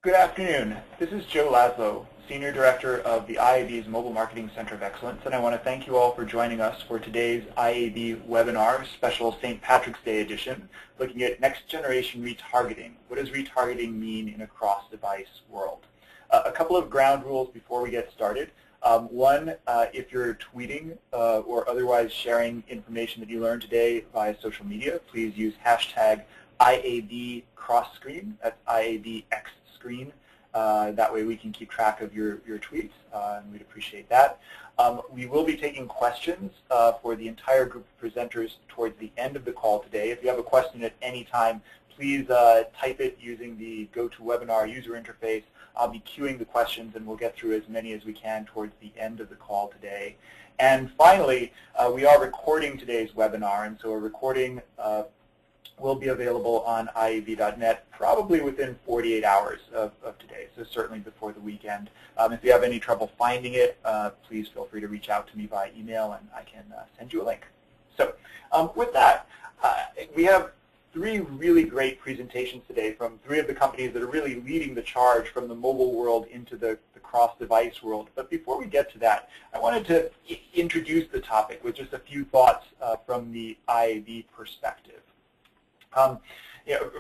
Good afternoon. This is Joe Laszlo, Senior Director of the IAB's Mobile Marketing Center of Excellence, and I want to thank you all for joining us for today's IAB webinar, special St. Patrick's Day edition, looking at next generation retargeting. What does retargeting mean in a cross-device world? A couple of ground rules before we get started. One, if you're tweeting or otherwise sharing information that you learned today via social media, please use hashtag IAB cross-screen. That's IAB X screen. That way we can keep track of your tweets, and we'd appreciate that. We will be taking questions for the entire group of presenters towards the end of the call today. If you have a question at any time, please type it using the GoToWebinar user interface. I'll be queuing the questions, and we'll get through as many as we can towards the end of the call today. And finally, we are recording today's webinar, and so a recording will be available on IAB.net probably within 48 hours of today, so certainly before the weekend. If you have any trouble finding it, please feel free to reach out to me via email and I can send you a link. So with that, we have three really great presentations today from three of the companies that are really leading the charge from the mobile world into the cross-device world. But before we get to that, I wanted to introduce the topic with just a few thoughts from the IAB perspective.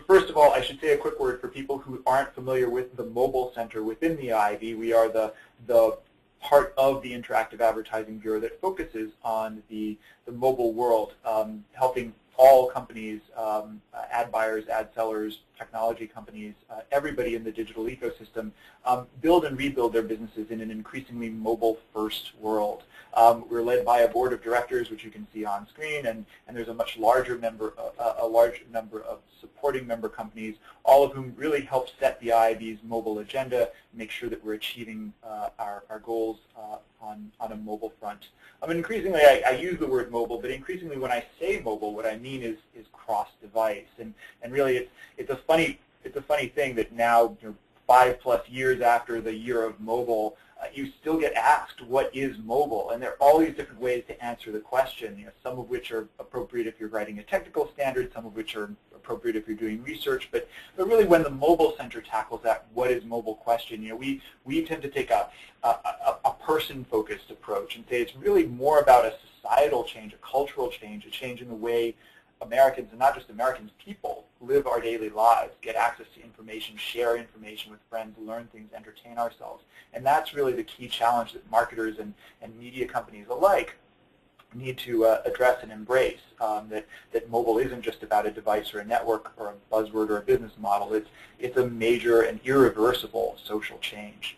First of all, I should say a quick word for people who aren't familiar with the mobile center within the IAB. We are the part of the Interactive Advertising Bureau that focuses on the mobile world, helping all companies, ad buyers, ad sellers, technology companies, everybody in the digital ecosystem, build and rebuild their businesses in an increasingly mobile-first world. We're led by a board of directors, which you can see on screen, and there's a much larger number, a large number of supporting member companies, all of whom really help set the IAB's mobile agenda, make sure that we're achieving our goals on a mobile front. Increasingly, I use the word mobile, but increasingly when I say mobile, what I mean is cross-device, and really it's a funny thing that now, 5+ years after the year of mobile, you still get asked what is mobile, and there are all these different ways to answer the question. Some of which are appropriate if you're writing a technical standard, some of which are appropriate if you're doing research. But really, when the mobile center tackles that "what is mobile" question, we tend to take a person-focused approach and say it's really more about a societal change, a cultural change, a change in the way Americans, and not just Americans, people live our daily lives, get access to information, share information with friends, learn things, entertain ourselves. And that's really the key challenge that marketers and media companies alike need to address and embrace, that mobile isn't just about a device or a network or a buzzword or a business model. It's a major and irreversible social change.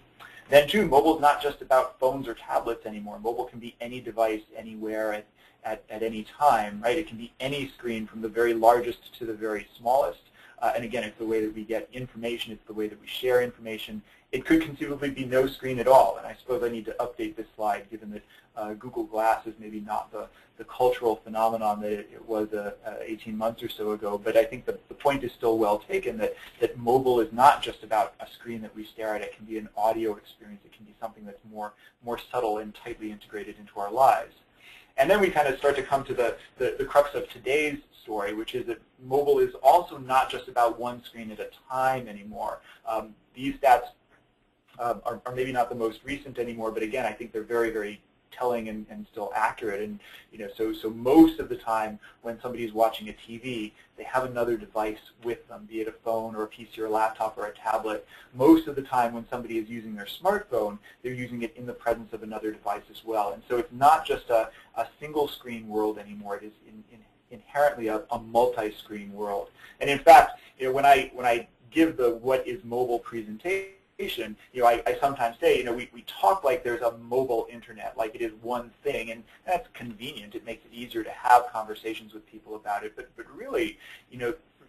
Then too, mobile is not just about phones or tablets anymore. Mobile can be any device, anywhere, at any time, right? It can be any screen from the very largest to the very smallest. And again, it's the way that we get information. It's the way that we share information. It could conceivably be no screen at all. And I suppose I need to update this slide, given that Google Glass is maybe not the cultural phenomenon that it was 18 months or so ago. But I think the point is still well taken, that mobile is not just about a screen that we stare at. It can be an audio experience. It can be something that's more subtle and tightly integrated into our lives. And then we kind of start to come to the crux of today's story, which is that mobile is also not just about one screen at a time anymore. These stats are maybe not the most recent anymore, but again, I think they're very, very telling and still accurate. And so most of the time when somebody's watching a TV, they have another device with them, be it a phone or a PC or a laptop or a tablet. Most of the time when somebody is using their smartphone, they're using it in the presence of another device as well. And so it's not just a single screen world anymore. It is inherently a multi-screen world. And in fact, when I give the "what is mobile" presentation, I sometimes say, we talk like there's a mobile internet, like it is one thing, and that's convenient. It makes it easier to have conversations with people about it. But really,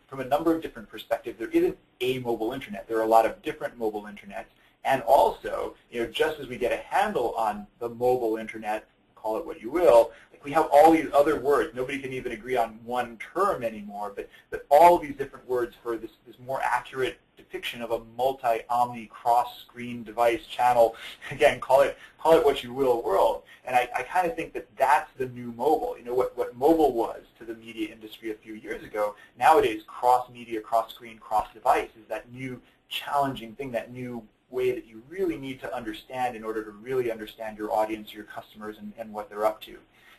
from a number of different perspectives, there isn't a mobile internet. There are a lot of different mobile internets. And also, just as we get a handle on the mobile internet, call it what you will, we have all these other words. Nobody can even agree on one term anymore, but all these different words for this more accurate depiction of a multi-omni cross-screen device channel, again, call it what you will, world. And I kind of think that that's the new mobile. What mobile was to the media industry a few years ago, nowadays cross-media, cross-screen, cross-device is that new challenging thing, that new way that you really need to understand in order to really understand your audience, your customers, and what they're up to.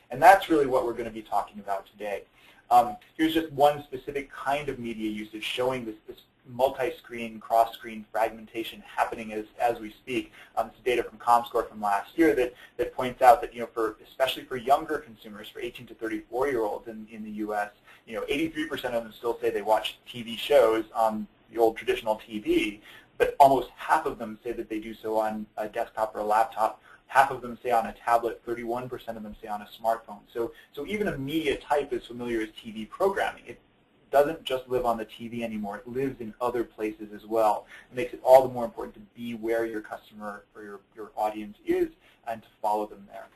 And that's really what we're going to be talking about today. Here's just one specific kind of media usage showing this multi-screen, cross-screen fragmentation happening as we speak. This is data from ComScore from last year that points out that, especially for younger consumers, for 18 to 34-year-olds in the U.S., 83% of them still say they watch TV shows on the old traditional TV, but almost half of them say that they do so on a desktop or a laptop. Half of them say on a tablet, 31% of them say on a smartphone. So even a media type as familiar as TV programming. It doesn't just live on the TV anymore. It lives in other places as well. It makes it all the more important to be where your customer or your audience is and to follow them there.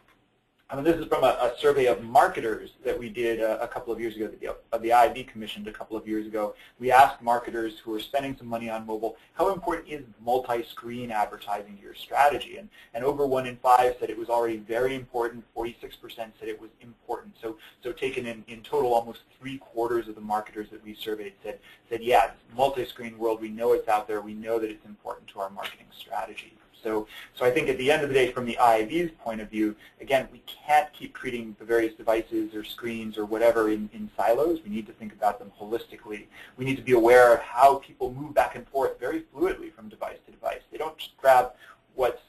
This is from a survey of marketers that we did a couple of years ago, that the IAB commissioned a couple of years ago. We asked marketers who are spending some money on mobile, how important is multi-screen advertising to your strategy? And over 1 in 5 said it was already very important. 46% said it was important. So taken in total, almost 3/4 of the marketers that we surveyed said yeah, this multi-screen world, we know it's out there. We know that it's important to our marketing strategy. So I think at the end of the day, from the IAB's point of view, again, we can't keep treating the various devices or screens or whatever in silos. We need to think about them holistically. We need to be aware of how people move back and forth very fluidly from device to device. They don't just grab what's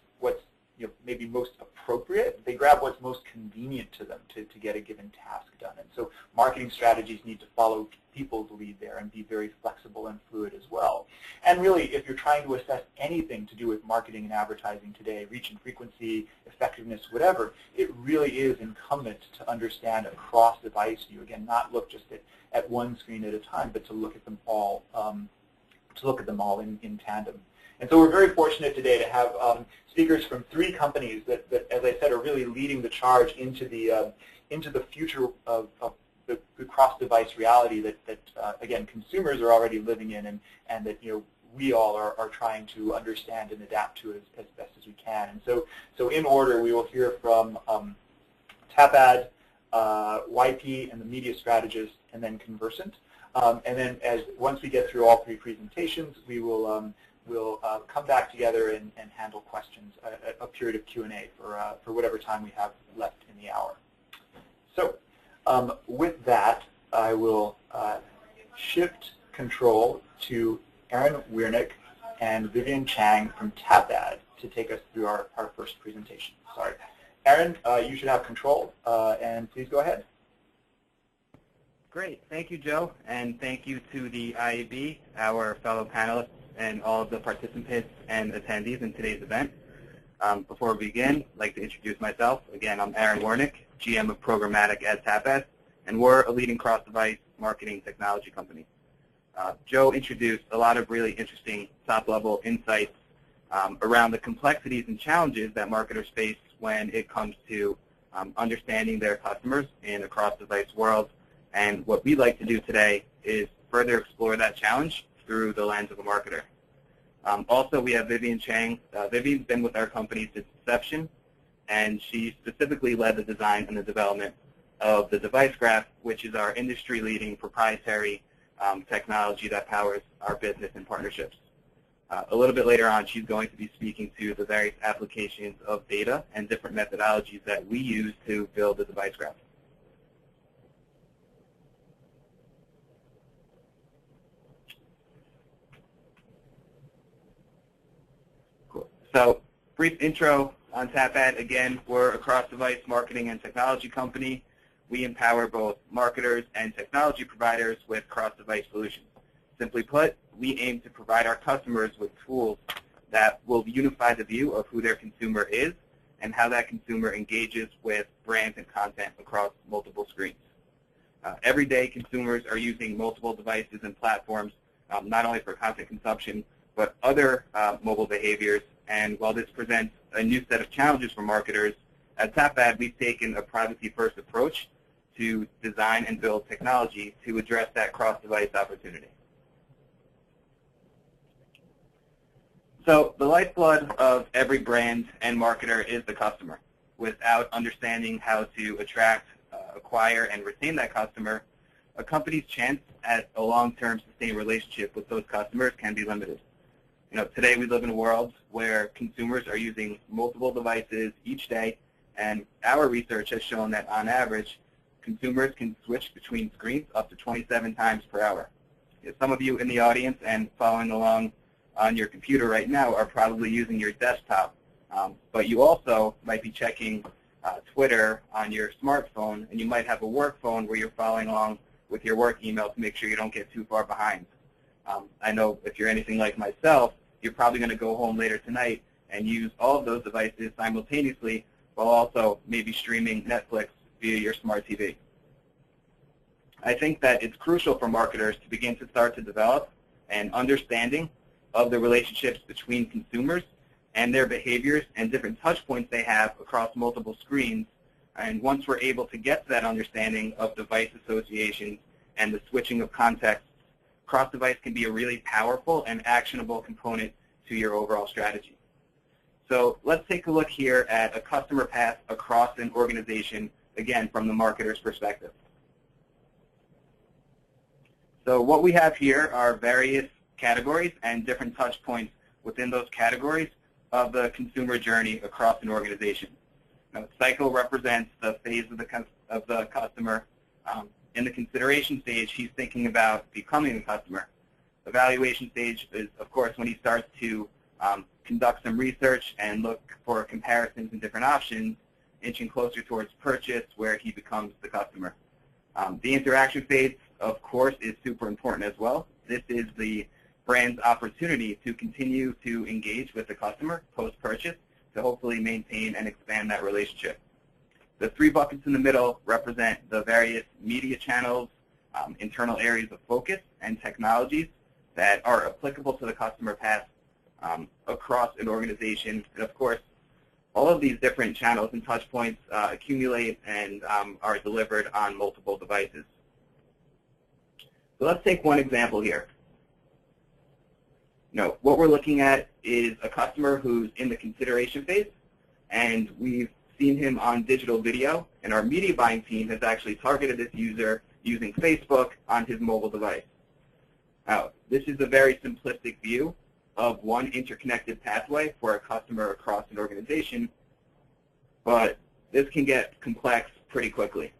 maybe most appropriate. They grab what's most convenient to them to get a given task done. And so marketing strategies need to follow people's lead there and be very flexible and fluid as well. And really, if you're trying to assess anything to do with marketing and advertising today, reach and frequency, effectiveness, whatever, it really is incumbent to understand a cross-device view. Again, not look just at one screen at a time, but to look at them all, in tandem. And so we're very fortunate today to have speakers from 3 companies that, as I said, are really leading the charge into the future of the cross-device reality that again, consumers are already living in, and that we all are trying to understand and adapt to as best as we can. And so in order, we will hear from Tapad, YP, and the media strategist, and then Conversant. And then once we get through all 3 presentations, we will we'll come back together and handle questions, a period of Q&A for whatever time we have left in the hour. So with that, I will shift control to Aaron Wiernick and Vivian Chang from Tapad to take us through our first presentation. Sorry. Aaron, you should have control, and please go ahead. Great. Thank you, Joe, and thank you to the IAB, our fellow panelists, and all of the participants and attendees in today's event. Before we begin, I'd like to introduce myself. Again, I'm Aaron Wiernick, GM of Programmatic at Tapad, and we're a leading cross-device marketing technology company. Joe introduced a lot of really interesting top-level insights around the complexities and challenges that marketers face when it comes to understanding their customers in a cross-device world. And what we'd like to do today is further explore that challenge through the lens of a marketer. Also, we have Vivian Chang. Vivian's been with our company since inception, and she specifically led the design and the development of the device graph, which is our industry-leading proprietary technology that powers our business and partnerships. A little bit later on, she's going to be speaking to the various applications of data and different methodologies that we use to build the device graph. So, brief intro on Tapad. Again, we're a cross-device marketing and technology company. We empower both marketers and technology providers with cross-device solutions. Simply put, we aim to provide our customers with tools that will unify the view of who their consumer is and how that consumer engages with brands and content across multiple screens. Every day, consumers are using multiple devices and platforms, not only for content consumption, but other mobile behaviors. And while this presents a new set of challenges for marketers, at Tapad, we've taken a privacy-first approach to design and build technology to address that cross-device opportunity. So the lifeblood of every brand and marketer is the customer. Without understanding how to attract, acquire, and retain that customer, a company's chance at a long-term sustained relationship with those customers can be limited. Today we live in a world where consumers are using multiple devices each day, and our research has shown that on average, consumers can switch between screens up to 27 times per hour. Some of you in the audience and following along on your computer right now are probably using your desktop, but you also might be checking Twitter on your smartphone, and you might have a work phone where you're following along with your work email to make sure you don't get too far behind. I know if you're anything like myself, you're probably going to go home later tonight and use all of those devices simultaneously while also maybe streaming Netflix via your smart TV. I think that it's crucial for marketers to begin to start to develop an understanding of the relationships between consumers and their behaviors and different touch points they have across multiple screens. And once we're able to get to that understanding of device associations and the switching of contexts, CrossDevice can be a really powerful and actionable component to your overall strategy. So let's take a look here at a customer path across an organization, again, from the marketer's perspective. So what we have here are various categories and different touch points within those categories of the consumer journey across an organization. Now, cycle represents the phase of the customer. In the consideration stage, he's thinking about becoming a customer. Evaluation stage is, of course, when he starts to conduct some research and look for comparisons and different options, inching closer towards purchase where he becomes the customer. The interaction phase, of course, is super important as well. This is the brand's opportunity to continue to engage with the customer post-purchase to hopefully maintain and expand that relationship. The three buckets in the middle represent the various media channels, internal areas of focus, and technologies that are applicable to the customer path across an organization. And of course, all of these different channels and touch points accumulate and are delivered on multiple devices. So let's take one example here. What we're looking at is a customer who's in the consideration phase, and we've seen him on digital video, and our media buying team has actually targeted this user using Facebook on his mobile device. Now, this is a very simplistic view of one interconnected pathway for a customer across an organization, but this can get complex pretty quickly.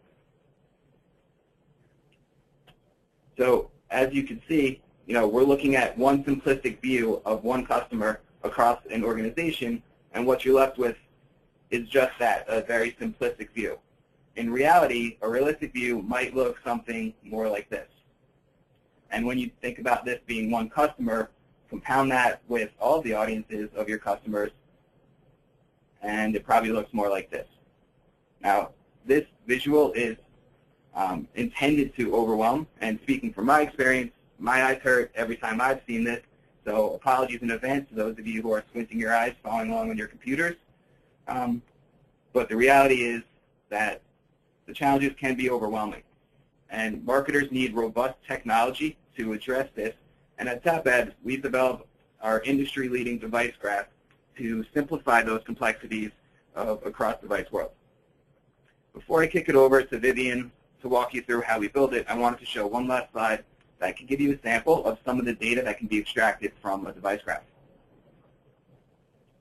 So as you can see, we're looking at one simplistic view of one customer across an organization, and what you're left with is just that, a very simplistic view. In reality, a realistic view might look something more like this. And when you think about this being one customer, compound that with all the audiences of your customers, and it probably looks more like this. Now, this visual is intended to overwhelm, and speaking from my experience, my eyes hurt every time I've seen this, so apologies in advance to those of you who are squinting your eyes following along on your computers. But the reality is that the challenges can be overwhelming, and marketers need robust technology to address this. And at TapAd, we've developed our industry-leading device graph to simplify those complexities of a cross-device world. Before I kick it over to Vivian to walk you through how we build it, I wanted to show one last slide that can give you a sample of some of the data that can be extracted from a device graph.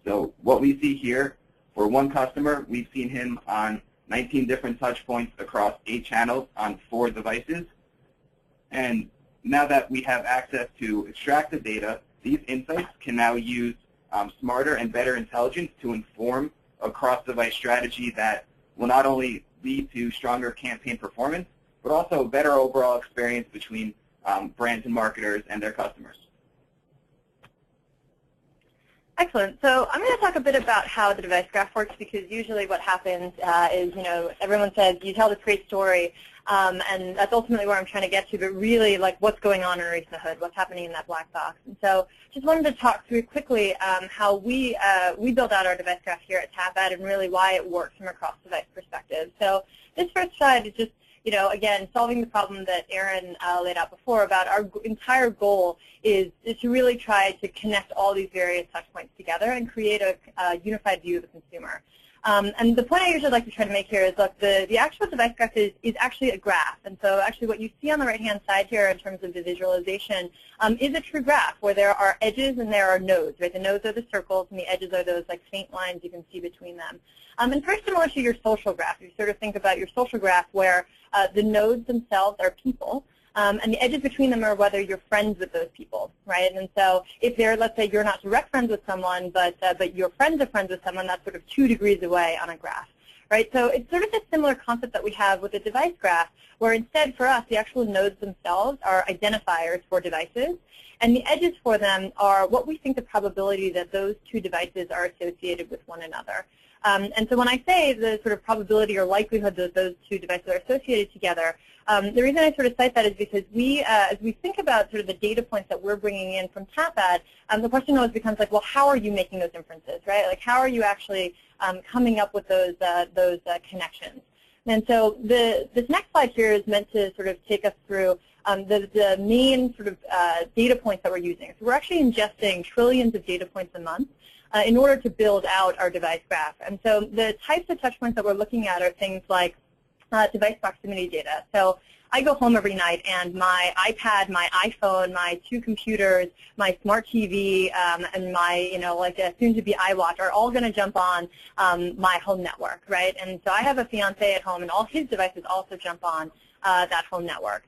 So what we see here, for one customer, we've seen him on 19 different touch points across 8 channels on 4 devices. And now that we have access to extract the data, these insights can now use smarter and better intelligence to inform a cross-device strategy that will not only lead to stronger campaign performance, but also a better overall experience between brands and marketers and their customers. Excellent. So I'm going to talk a bit about how the device graph works, because usually what happens is, everyone says you tell this great story, and that's ultimately where I'm trying to get to, but really like what's going on underneath the hood, what's happening in that black box. And so just wanted to talk through quickly how we build out our device graph here at TapAd and really why it works from a cross-device perspective. So this first slide is just again, solving the problem that Aaron laid out before about our entire goal is to really try to connect all these various touch points together and create a unified view of the consumer. And the point I usually like to try to make here is, look, the actual device graph is actually a graph. And so actually what you see on the right-hand side here in terms of the visualization is a true graph where there are edges and there are nodes, right? The nodes are the circles and the edges are those like faint lines you can see between them. And very similar to your social graph. You sort of think about your social graph where the nodes themselves are people. And the edges between them are whether you're friends with those people, right? And so if they're, let's say you're not direct friends with someone, but your friends are friends with someone, that's sort of 2 degrees away on a graph, right? So it's sort of a similar concept that we have with the device graph, where instead for us, the actual nodes themselves are identifiers for devices, and the edges for them are what we think the probability that those 2 devices are associated with one another. And so when I say the sort of probability or likelihood that those 2 devices are associated together, the reason I sort of cite that is because we, as we think about sort of the data points that we're bringing in from TAPAD, the question always becomes like, well, how are you making those inferences, right? Like, how are you actually coming up with those connections? And so this next slide here is meant to sort of take us through the main sort of data points that we're using. So we're actually ingesting trillions of data points a month in order to build out our device graph. And so the types of touch points that we're looking at are things like device proximity data. So I go home every night and my iPad, my iPhone, my 2 computers, my smart TV, and my, like a soon-to-be iWatch are all going to jump on my home network, right? And so I have a fiance at home and all his devices also jump on that home network.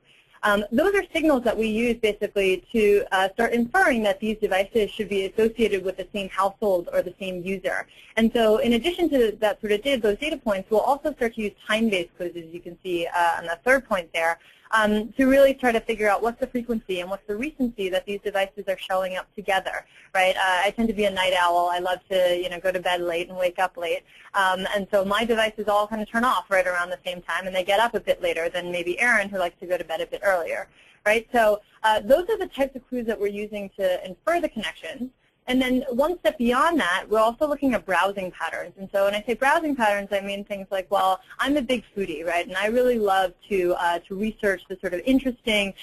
Those are signals that we use basically to start inferring that these devices should be associated with the same household or the same user. And so in addition to that sort of those data points, we'll also start to use time-based quizzes, you can see on the 3rd point there, to really try to figure out what's the frequency and what's the recency that these devices are showing up together, right? I tend to be a night owl. I love to, go to bed late and wake up late. And so my devices all kind of turn off right around the same time, and they get up a bit later than maybe Aaron, who likes to go to bed a bit earlier, right? So those are the types of clues that we're using to infer the connections. And then one step beyond that, we're also looking at browsing patterns. And so when I say browsing patterns, I mean things like, well, I'm a big foodie, right? And I really love to research the sort of interesting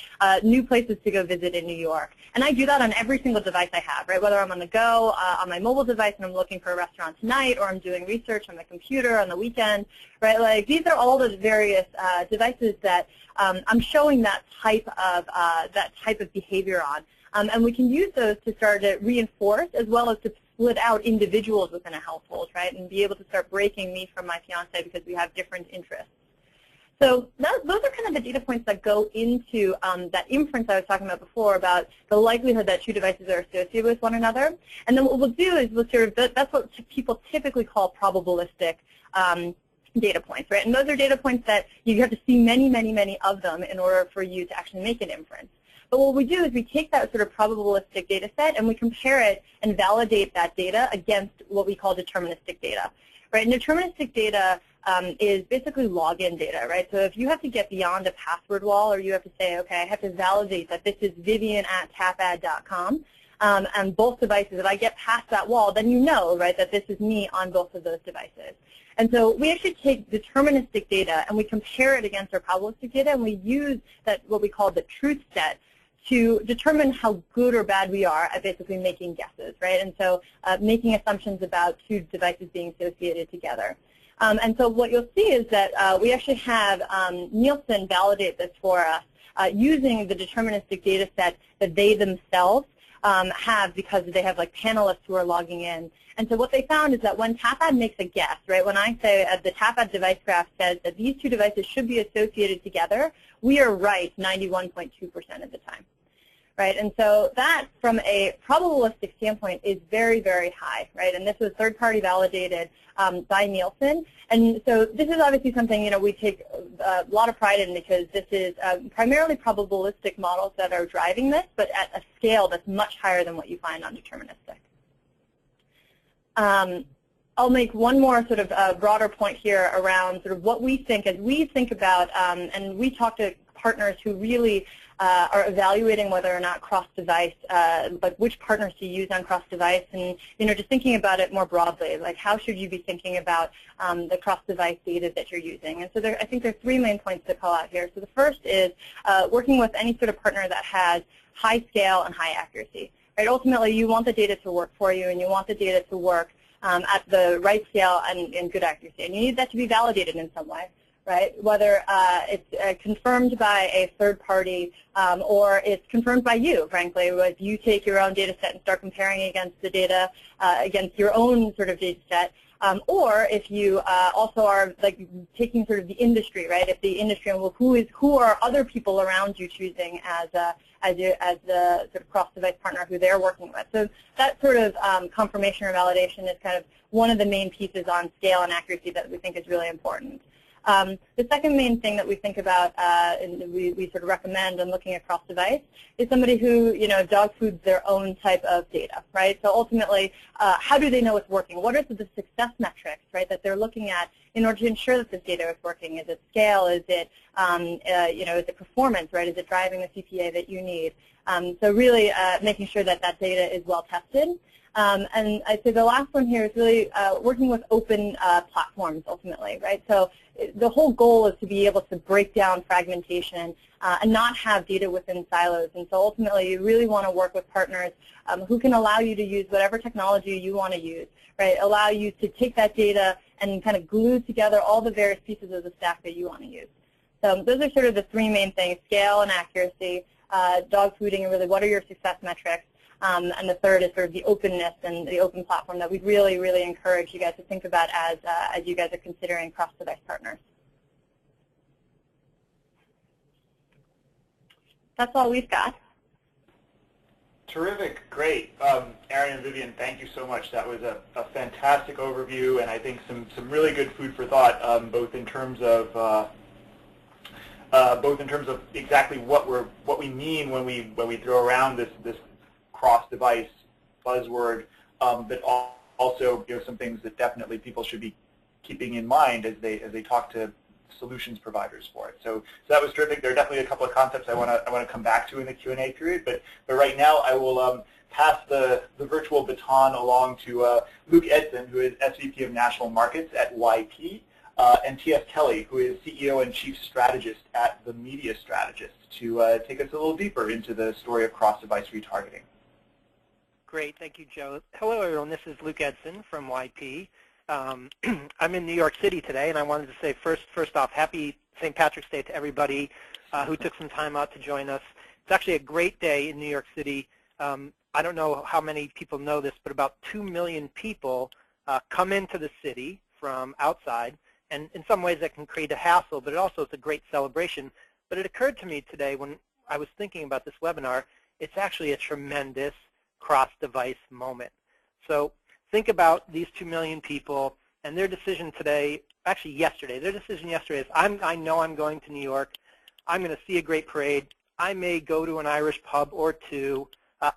new places to go visit in New York. And I do that on every single device I have, right? Whether I'm on the go, on my mobile device, and I'm looking for a restaurant tonight, or I'm doing research on the computer on the weekend, right? Like, these are all the various devices that I'm showing that type of behavior on. And we can use those to start to reinforce as well as to split out individuals within a household, right, and be able to start breaking me from my fiance because we have different interests. So those are kind of the data points that go into that inference I was talking about before about the likelihood that 2 devices are associated with one another. And then what we'll do is we'll sort of, that's what people typically call probabilistic data points, right? And those are data points that you have to see many, many, many of them in order for you to actually make an inference. But what we do is we take that sort of probabilistic data set and we compare it and validate that data against what we call deterministic data, right? And deterministic data is basically login data, right? So if you have to get beyond a password wall, or you have to say, okay, I have to validate that this is Vivian@tapad.com, and both devices, if I get past that wall, then you know, right, that this is me on both of those devices. And so we actually take deterministic data and we compare it against our probabilistic data, and we use that, what we call the truth set, to determine how good or bad we are at basically making guesses, right? And so making assumptions about 2 devices being associated together. And so what you'll see is that we actually have Nielsen validate this for us using the deterministic data set that they themselves have, because they have like panelists who are logging in. And so what they found is that when TAPAD makes a guess, right, when I say the TAPAD device graph says that these 2 devices should be associated together, we are right 91.2% of the time. Right, and so that, from a probabilistic standpoint, is very, very high, right? And this was third-party validated by Nielsen. And so this is obviously something, we take a lot of pride in, because this is primarily probabilistic models that are driving this, but at a scale that's much higher than what you find on deterministic. I'll make one more sort of broader point here around sort of what we think as we think about, and we talk to partners who really are evaluating whether or not cross-device, like which partners to use on cross-device, and just thinking about it more broadly, like how should you be thinking about the cross-device data that you're using. And so I think there are 3 main points to call out here. So the first is working with any sort of partner that has high scale and high accuracy. Right? Ultimately, you want the data to work for you, and you want the data to work at the right scale and good accuracy. And you need that to be validated in some way, right? Whether it's confirmed by a third party or it's confirmed by you, frankly, if you take your own data set and start comparing against the data, against your own sort of data set, or if you also are like taking sort of the industry, right? If the industry, well, who are other people around you choosing as the sort of cross-device partner who they're working with. So that sort of confirmation or validation is kind of one of the main pieces on scale and accuracy that we think is really important. The second main thing that we think about and we sort of recommend in looking at cross-device is somebody who, dog foods their own type of data, right? So ultimately, how do they know it's working? What are the success metrics, right, that they're looking at in order to ensure that this data is working? Is it scale? Is it, is it performance, right? Is it driving the CPA that you need? So really making sure that that data is well tested. And I'd say the last one here is really working with open platforms ultimately, right? So the whole goal is to be able to break down fragmentation and not have data within silos. And so ultimately you really want to work with partners who can allow you to use whatever technology you want to use, right? Allow you to take that data and kind of glue together all the various pieces of the stack that you want to use. So those are sort of the three main things: scale and accuracy, dog fooding, and really what are your success metrics. And the third is sort of the openness and the open platform that we'd really, really encourage you guys to think about as you guys are considering cross-device partners. That's all we've got. Terrific, great. Aaron and Vivian, thank you so much. That was a fantastic overview, and I think some really good food for thought, both in terms of exactly what we mean when we throw around this cross-device buzzword, but also some things that definitely people should be keeping in mind as they talk to solutions providers for it. So that was terrific. There are definitely a couple of concepts I want to come back to in the Q&A period, but right now I will pass the virtual baton along to Luc Edison, who is SVP of National Markets at YP, and T.S. Kelly, who is CEO and Chief Strategist at The Media Strategist, to take us a little deeper into the story of cross-device retargeting. Great, thank you, Joe. Hello, everyone. This is Luc Edison from YP. I'm in New York City today, and I wanted to say first off, happy St. Patrick's Day to everybody who took some time out to join us. It's actually a great day in New York City. I don't know how many people know this, but about 2 million people come into the city from outside, and in some ways that can create a hassle, but it also is a great celebration. But it occurred to me today when I was thinking about this webinar, it's actually a tremendous cross-device moment. So think about these 2 million people and their decision today, actually yesterday, their decision yesterday is I know I'm going to New York, I'm going to see a great parade, I may go to an Irish pub or two,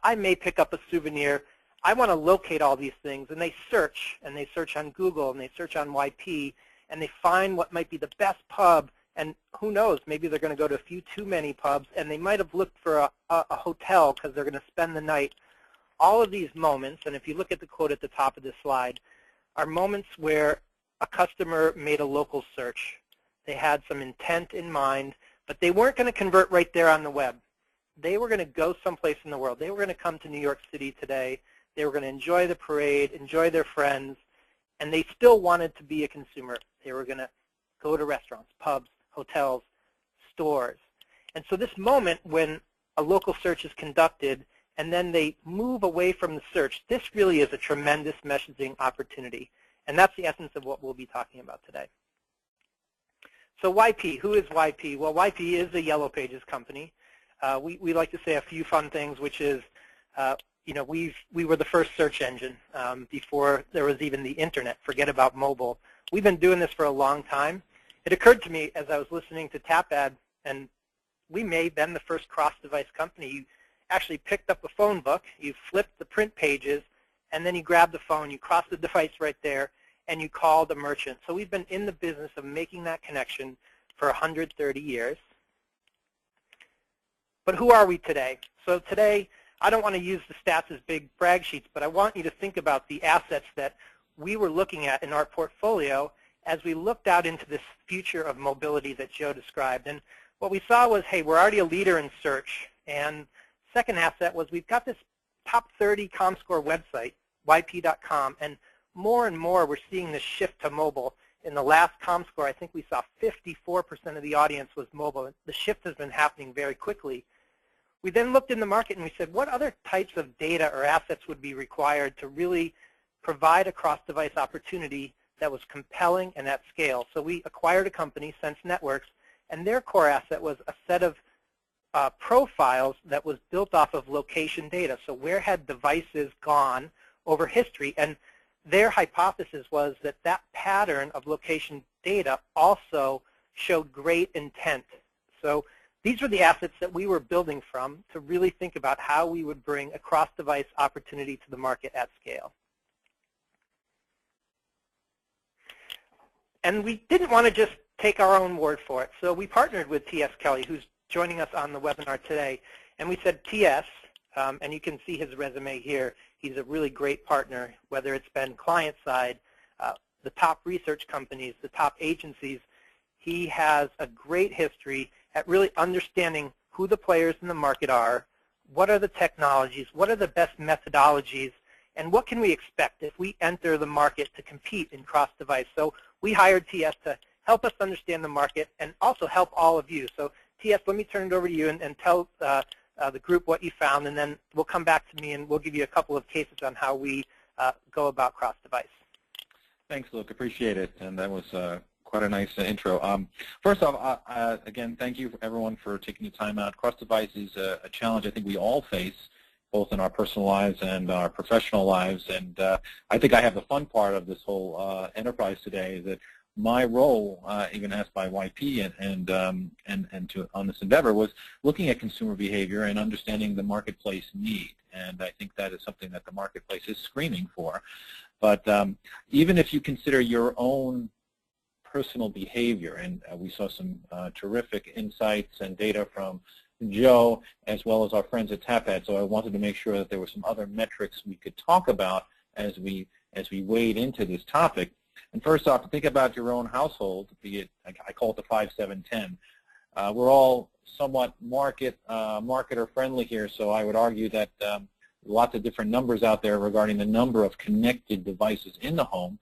I may pick up a souvenir, I want to locate all these things, and they search on Google, and they search on YP, and they find what might be the best pub, and who knows, maybe they're going to go to a few too many pubs, and they might have looked for a hotel because they're going to spend the night. All of these moments, and if you look at the quote at the top of this slide, are moments where a customer made a local search. They had some intent in mind, but they weren't going to convert right there on the web. They were going to go someplace in the world. They were going to come to New York City today. They were going to enjoy the parade, enjoy their friends, and they still wanted to be a consumer. They were going to go to restaurants, pubs, hotels, stores. And so this moment when a local search is conducted and then they move away from the search, this really is a tremendous messaging opportunity. And that's the essence of what we'll be talking about today. So YP, who is YP? Well, YP is a Yellow Pages company. We like to say a few fun things, which is, we were the first search engine before there was even the internet. Forget about mobile. We've been doing this for a long time. It occurred to me as I was listening to TapAd, and we may have been the first cross-device company. You actually picked up a phone book, you flipped the print pages, and then you grabbed the phone, you crossed the device right there, and you called a merchant. So we've been in the business of making that connection for 130 years. But who are we today? So today, I don't want to use the stats as big brag sheets, but I want you to think about the assets that we were looking at in our portfolio as we looked out into this future of mobility that Joe described. And what we saw was, hey, we're already a leader in search. And second asset was we've got this top 30 ComScore website, yp.com, and more and more we're seeing this shift to mobile. In the last ComScore, I think we saw 54% of the audience was mobile. The shift has been happening very quickly. We then looked in the market and we said, what other types of data or assets would be required to really provide a cross-device opportunity that was compelling and at scale? So we acquired a company, Sense Networks, and their core asset was a set of profiles that was built off of location data. So where had devices gone over history? And their hypothesis was that that pattern of location data also showed great intent. So these were the assets that we were building from to really think about how we would bring a cross-device opportunity to the market at scale. And we didn't want to just take our own word for it. So we partnered with T.S. Kelly, who's joining us on the webinar today. And we said, T.S., and you can see his resume here, he's a really great partner, whether it's been client side, the top research companies, the top agencies. He has a great history at really understanding who the players in the market are, what are the technologies, what are the best methodologies, and what can we expect if we enter the market to compete in cross-device. So we hired TS to help us understand the market and also help all of you. So TS, let me turn it over to you and tell the group what you found, and then we'll come back to me and we'll give you a couple of cases on how we go about cross-device. Thanks, Luke. Appreciate it. And that was quite a nice intro. First off, again, thank you everyone for taking the time out. Cross-device is a challenge I think we all face, both in our personal lives and our professional lives. And I think I have the fun part of this whole enterprise today, is that my role, even asked by YP on this endeavor, was looking at consumer behavior and understanding the marketplace need. And I think that is something that the marketplace is screaming for. But even if you consider your own personal behavior, and we saw some terrific insights and data from Joe, as well as our friends at TAPAD, so I wanted to make sure that there were some other metrics we could talk about as we wade into this topic. And first off, think about your own household, be it, I call it the 5, 7, 10. We're all somewhat marketer friendly here, so I would argue that lots of different numbers out there regarding the number of connected devices in the home,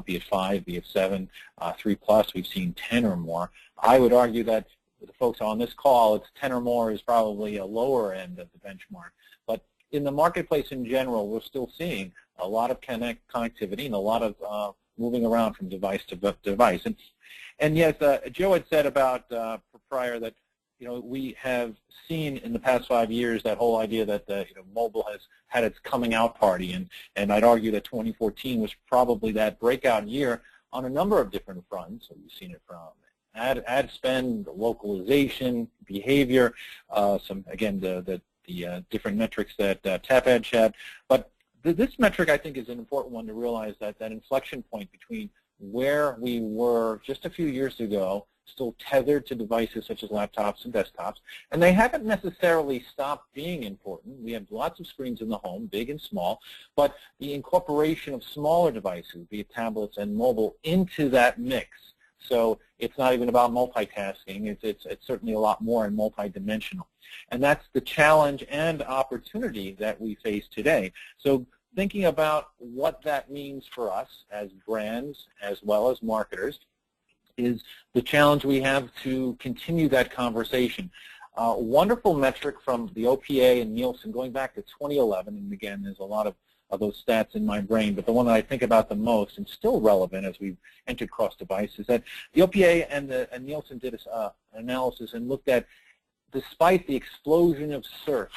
be it 5, be it 7, 3+, we've seen 10 or more. I would argue that the folks on this call, it's 10 or more is probably a lower end of the benchmark. But in the marketplace in general, we're still seeing a lot of connectivity and a lot of moving around from device to device. And yes, Joe had said about prior that we have seen in the past 5 years that whole idea that mobile has had its coming out party, and I'd argue that 2014 was probably that breakout year on a number of different fronts. So we've seen it from ad spend, localization, behavior, again the different metrics that TAPAD shared. But this metric, I think, is an important one to realize, that inflection point between where we were just a few years ago, still tethered to devices such as laptops and desktops, and they haven't necessarily stopped being important. We have lots of screens in the home, big and small, but the incorporation of smaller devices, be it tablets and mobile, into that mix. So it's not even about multitasking. It's certainly a lot more and multidimensional. And that's the challenge and opportunity that we face today. So thinking about what that means for us as brands as well as marketers is the challenge we have to continue that conversation. Wonderful metric from the OPA and Nielsen going back to 2011, and again, there's a lot of those stats in my brain, but the one that I think about the most and still relevant as we've entered cross-device is that the OPA and Nielsen did an analysis and looked at, despite the explosion of search,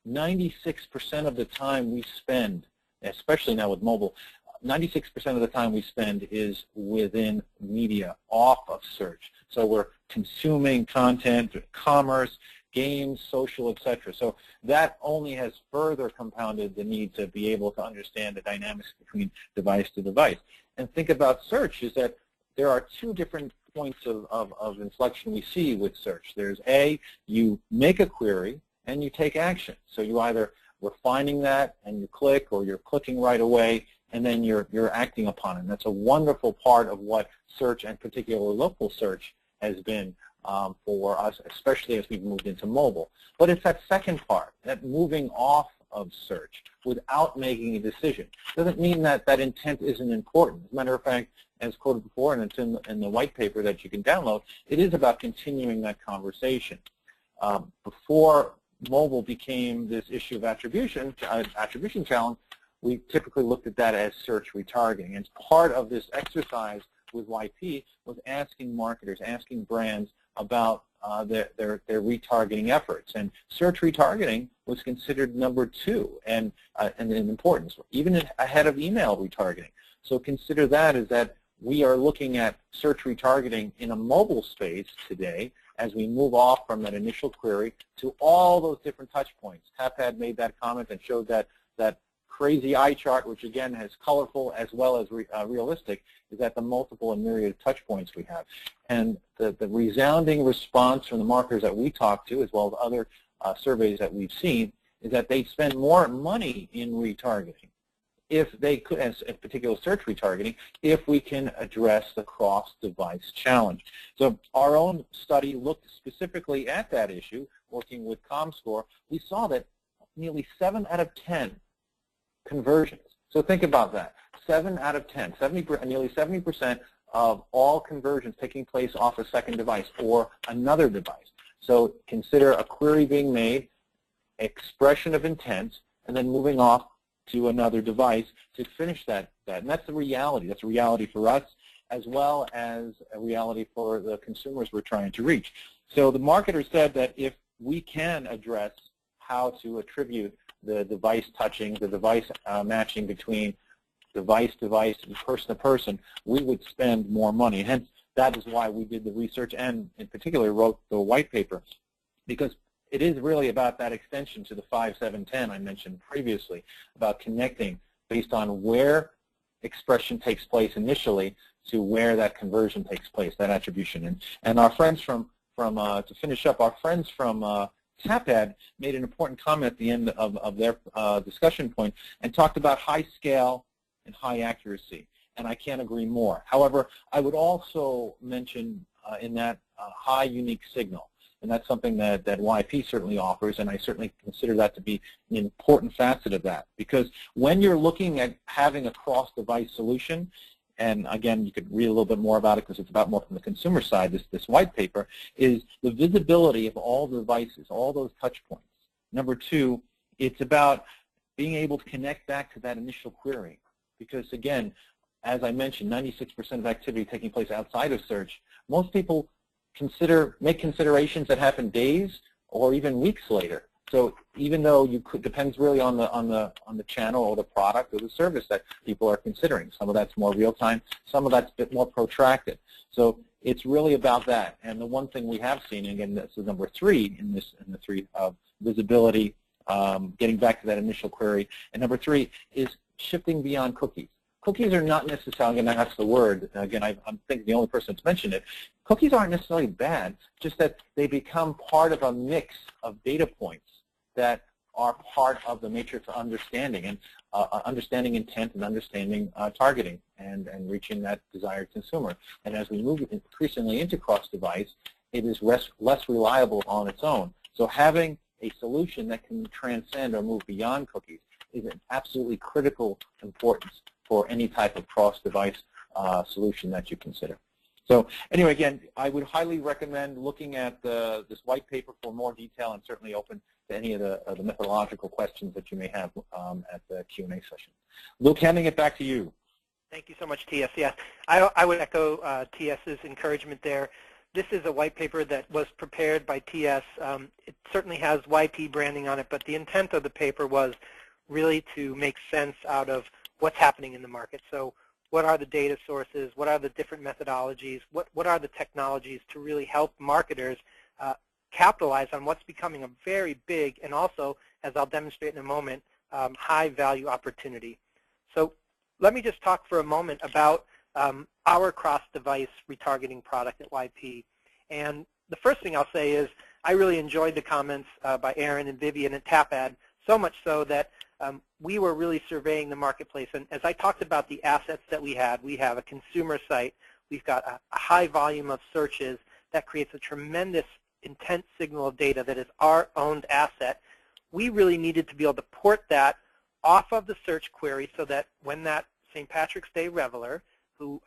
96% of the time we spend, especially now with mobile, 96% of the time we spend is within media, off of search. So we're consuming content, commerce, games, social, etc. So that only has further compounded the need to be able to understand the dynamics between device to device. And think about search is that there are two different points of inflection we see with search. There's A, you make a query and you take action. So you either were finding that and you click, or you're clicking right away and then you're acting upon it. And that's a wonderful part of what search, and particularly local search, has been for us, especially as we've moved into mobile. But it's that second part, that moving off of search without making a decision. Doesn't mean that that intent isn't important. As a matter of fact, as quoted before, and it's in the white paper that you can download, it is about continuing that conversation. Before mobile became this issue of attribution challenge, we typically looked at that as search retargeting. And part of this exercise with YP was asking marketers, asking brands about their retargeting efforts. And search retargeting was considered number 2 and in importance, even ahead of email retargeting. So consider that as that we are looking at search retargeting in a mobile space today as we move off from that initial query to all those different touch points. Tapad made that comment and showed that crazy eye chart, which again has colorful as well as realistic, is at the multiple and myriad touch points we have. And the resounding response from the marketers that we talk to, as well as other surveys that we've seen, is that they spend more money in retargeting, if they could, as in particular search retargeting, if we can address the cross-device challenge. So our own study looked specifically at that issue, working with ComScore. We saw that nearly 7 out of 10 conversions. So think about that. 7 out of 10, nearly 70% of all conversions taking place off a second device or another device. So consider a query being made, expression of intent, and then moving off to another device to finish that. And that's the reality. That's a reality for us as well as a reality for the consumers we're trying to reach. So the marketer said that if we can address how to attribute the device touching, the device matching between device to person to person, we would spend more money. Hence, that is why we did the research and in particular wrote the white paper, because it is really about that extension to the 5, 7, 10 I mentioned previously, about connecting based on where expression takes place initially to where that conversion takes place, that attribution. And our friends from to finish up, our friends from Tapad made an important comment at the end of their discussion point and talked about high scale and high accuracy, and I can't agree more. However, I would also mention in that high unique signal, and that's something that YP certainly offers, and I certainly consider that to be an important facet of that, because when you're looking at having a cross-device solution, and again, you could read a little bit more about it because it's about more from the consumer side, this white paper, is the visibility of all the devices, all those touch points. Number 2, it's about being able to connect back to that initial query. Because again, as I mentioned, 96% of activity taking place outside of search, most people make considerations that happen days or even weeks later. So even though depends really on the channel or the product or the service that people are considering. Some of that's more real time, some of that's a bit more protracted. So it's really about that. And the one thing we have seen, and again, this is number 3 in the 3 of visibility, getting back to that initial query. And number 3 is shifting beyond cookies. Cookies are not necessarily, and that's the word, again, I'm thinking the only person that's mentioned it, cookies aren't necessarily bad, just that they become part of a mix of data points that are part of the matrix of understanding, and understanding intent and understanding targeting and reaching that desired consumer. And as we move increasingly into cross-device, it is less reliable on its own. So having a solution that can transcend or move beyond cookies is an absolutely critical importance for any type of cross-device solution that you consider. So anyway, again, I would highly recommend looking at this white paper for more detail, and certainly open to any of the methodological questions that you may have at the Q&A session. Luke, handing it back to you. Thank you so much, TS. Yes, I would echo TS's encouragement there. This is a white paper that was prepared by TS. It certainly has YP branding on it, but the intent of the paper was really to make sense out of what's happening in the market. So what are the data sources? What are the different methodologies? What are the technologies to really help marketers capitalize on what's becoming a very big and also, as I'll demonstrate in a moment, high value opportunity. So let me just talk for a moment about our cross-device retargeting product at YP. And the first thing I'll say is I really enjoyed the comments by Aaron and Vivian at Tapad, so much so that we were really surveying the marketplace. And as I talked about the assets that we have a consumer site, we've got a high volume of searches that creates a tremendous intent signal of data that is our owned asset. we really needed to be able to port that off of the search query so that when that St. Patrick's Day reveler who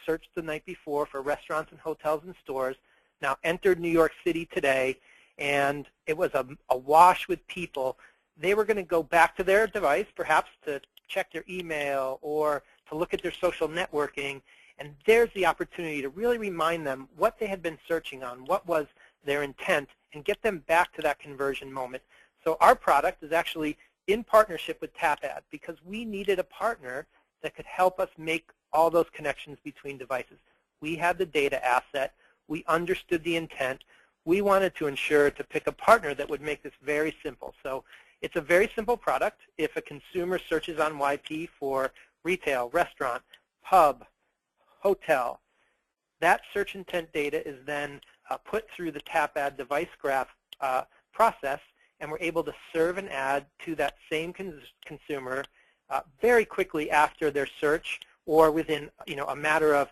searched the night before for restaurants and hotels and stores now entered New York City today, and it was awash with people, they were going to go back to their device, perhaps to check their email or to look at their social networking, and there's the opportunity to really remind them what they had been searching on, what was their intent, and get them back to that conversion moment. So our product is actually in partnership with TapAd because we needed a partner that could help us make all those connections between devices. We had the data asset. We understood the intent. We wanted to ensure to pick a partner that would make this very simple. So it's a very simple product. If a consumer searches on YP for retail, restaurant, pub, hotel, that search intent data is then put through the TapAd device graph process, and we're able to serve an ad to that same consumer very quickly after their search, or within a matter of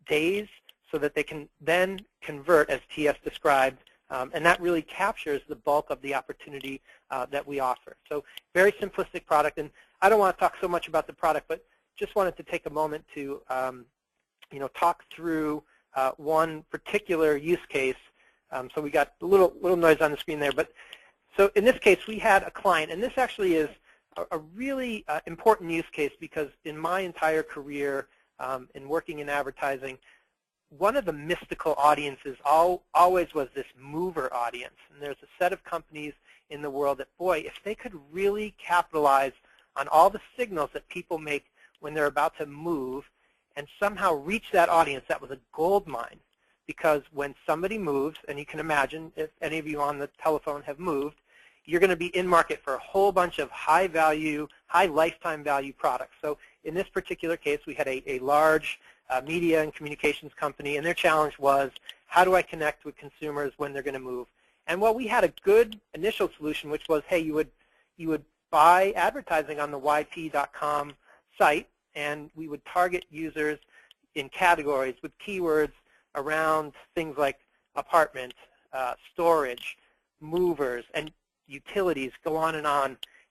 days, so that they can then convert, as TS described, and that really captures the bulk of the opportunity that we offer. So very simplistic product, and I don't want to talk so much about the product, but just wanted to take a moment to talk through one particular use case. So we got a little noise on the screen there, but so in this case we had a client, and this actually is a really important use case because in my entire career in working in advertising, one of the mystical audiences always was this mover audience. And there's a set of companies in the world that, boy, if they could really capitalize on all the signals that people make when they're about to move and somehow reach that audience, that was a gold mine. Because when somebody moves, and you can imagine if any of you on the telephone have moved, you're going to be in market for a whole bunch of high value, high lifetime value products. So in this particular case, we had a large media and communications company, and their challenge was, how do I connect with consumers when they're going to move? And well, we had a good initial solution, which was, hey, you would buy advertising on the yp.com site, and we would target users in categories with keywords around things like apartment, storage, movers, and utilities, go on.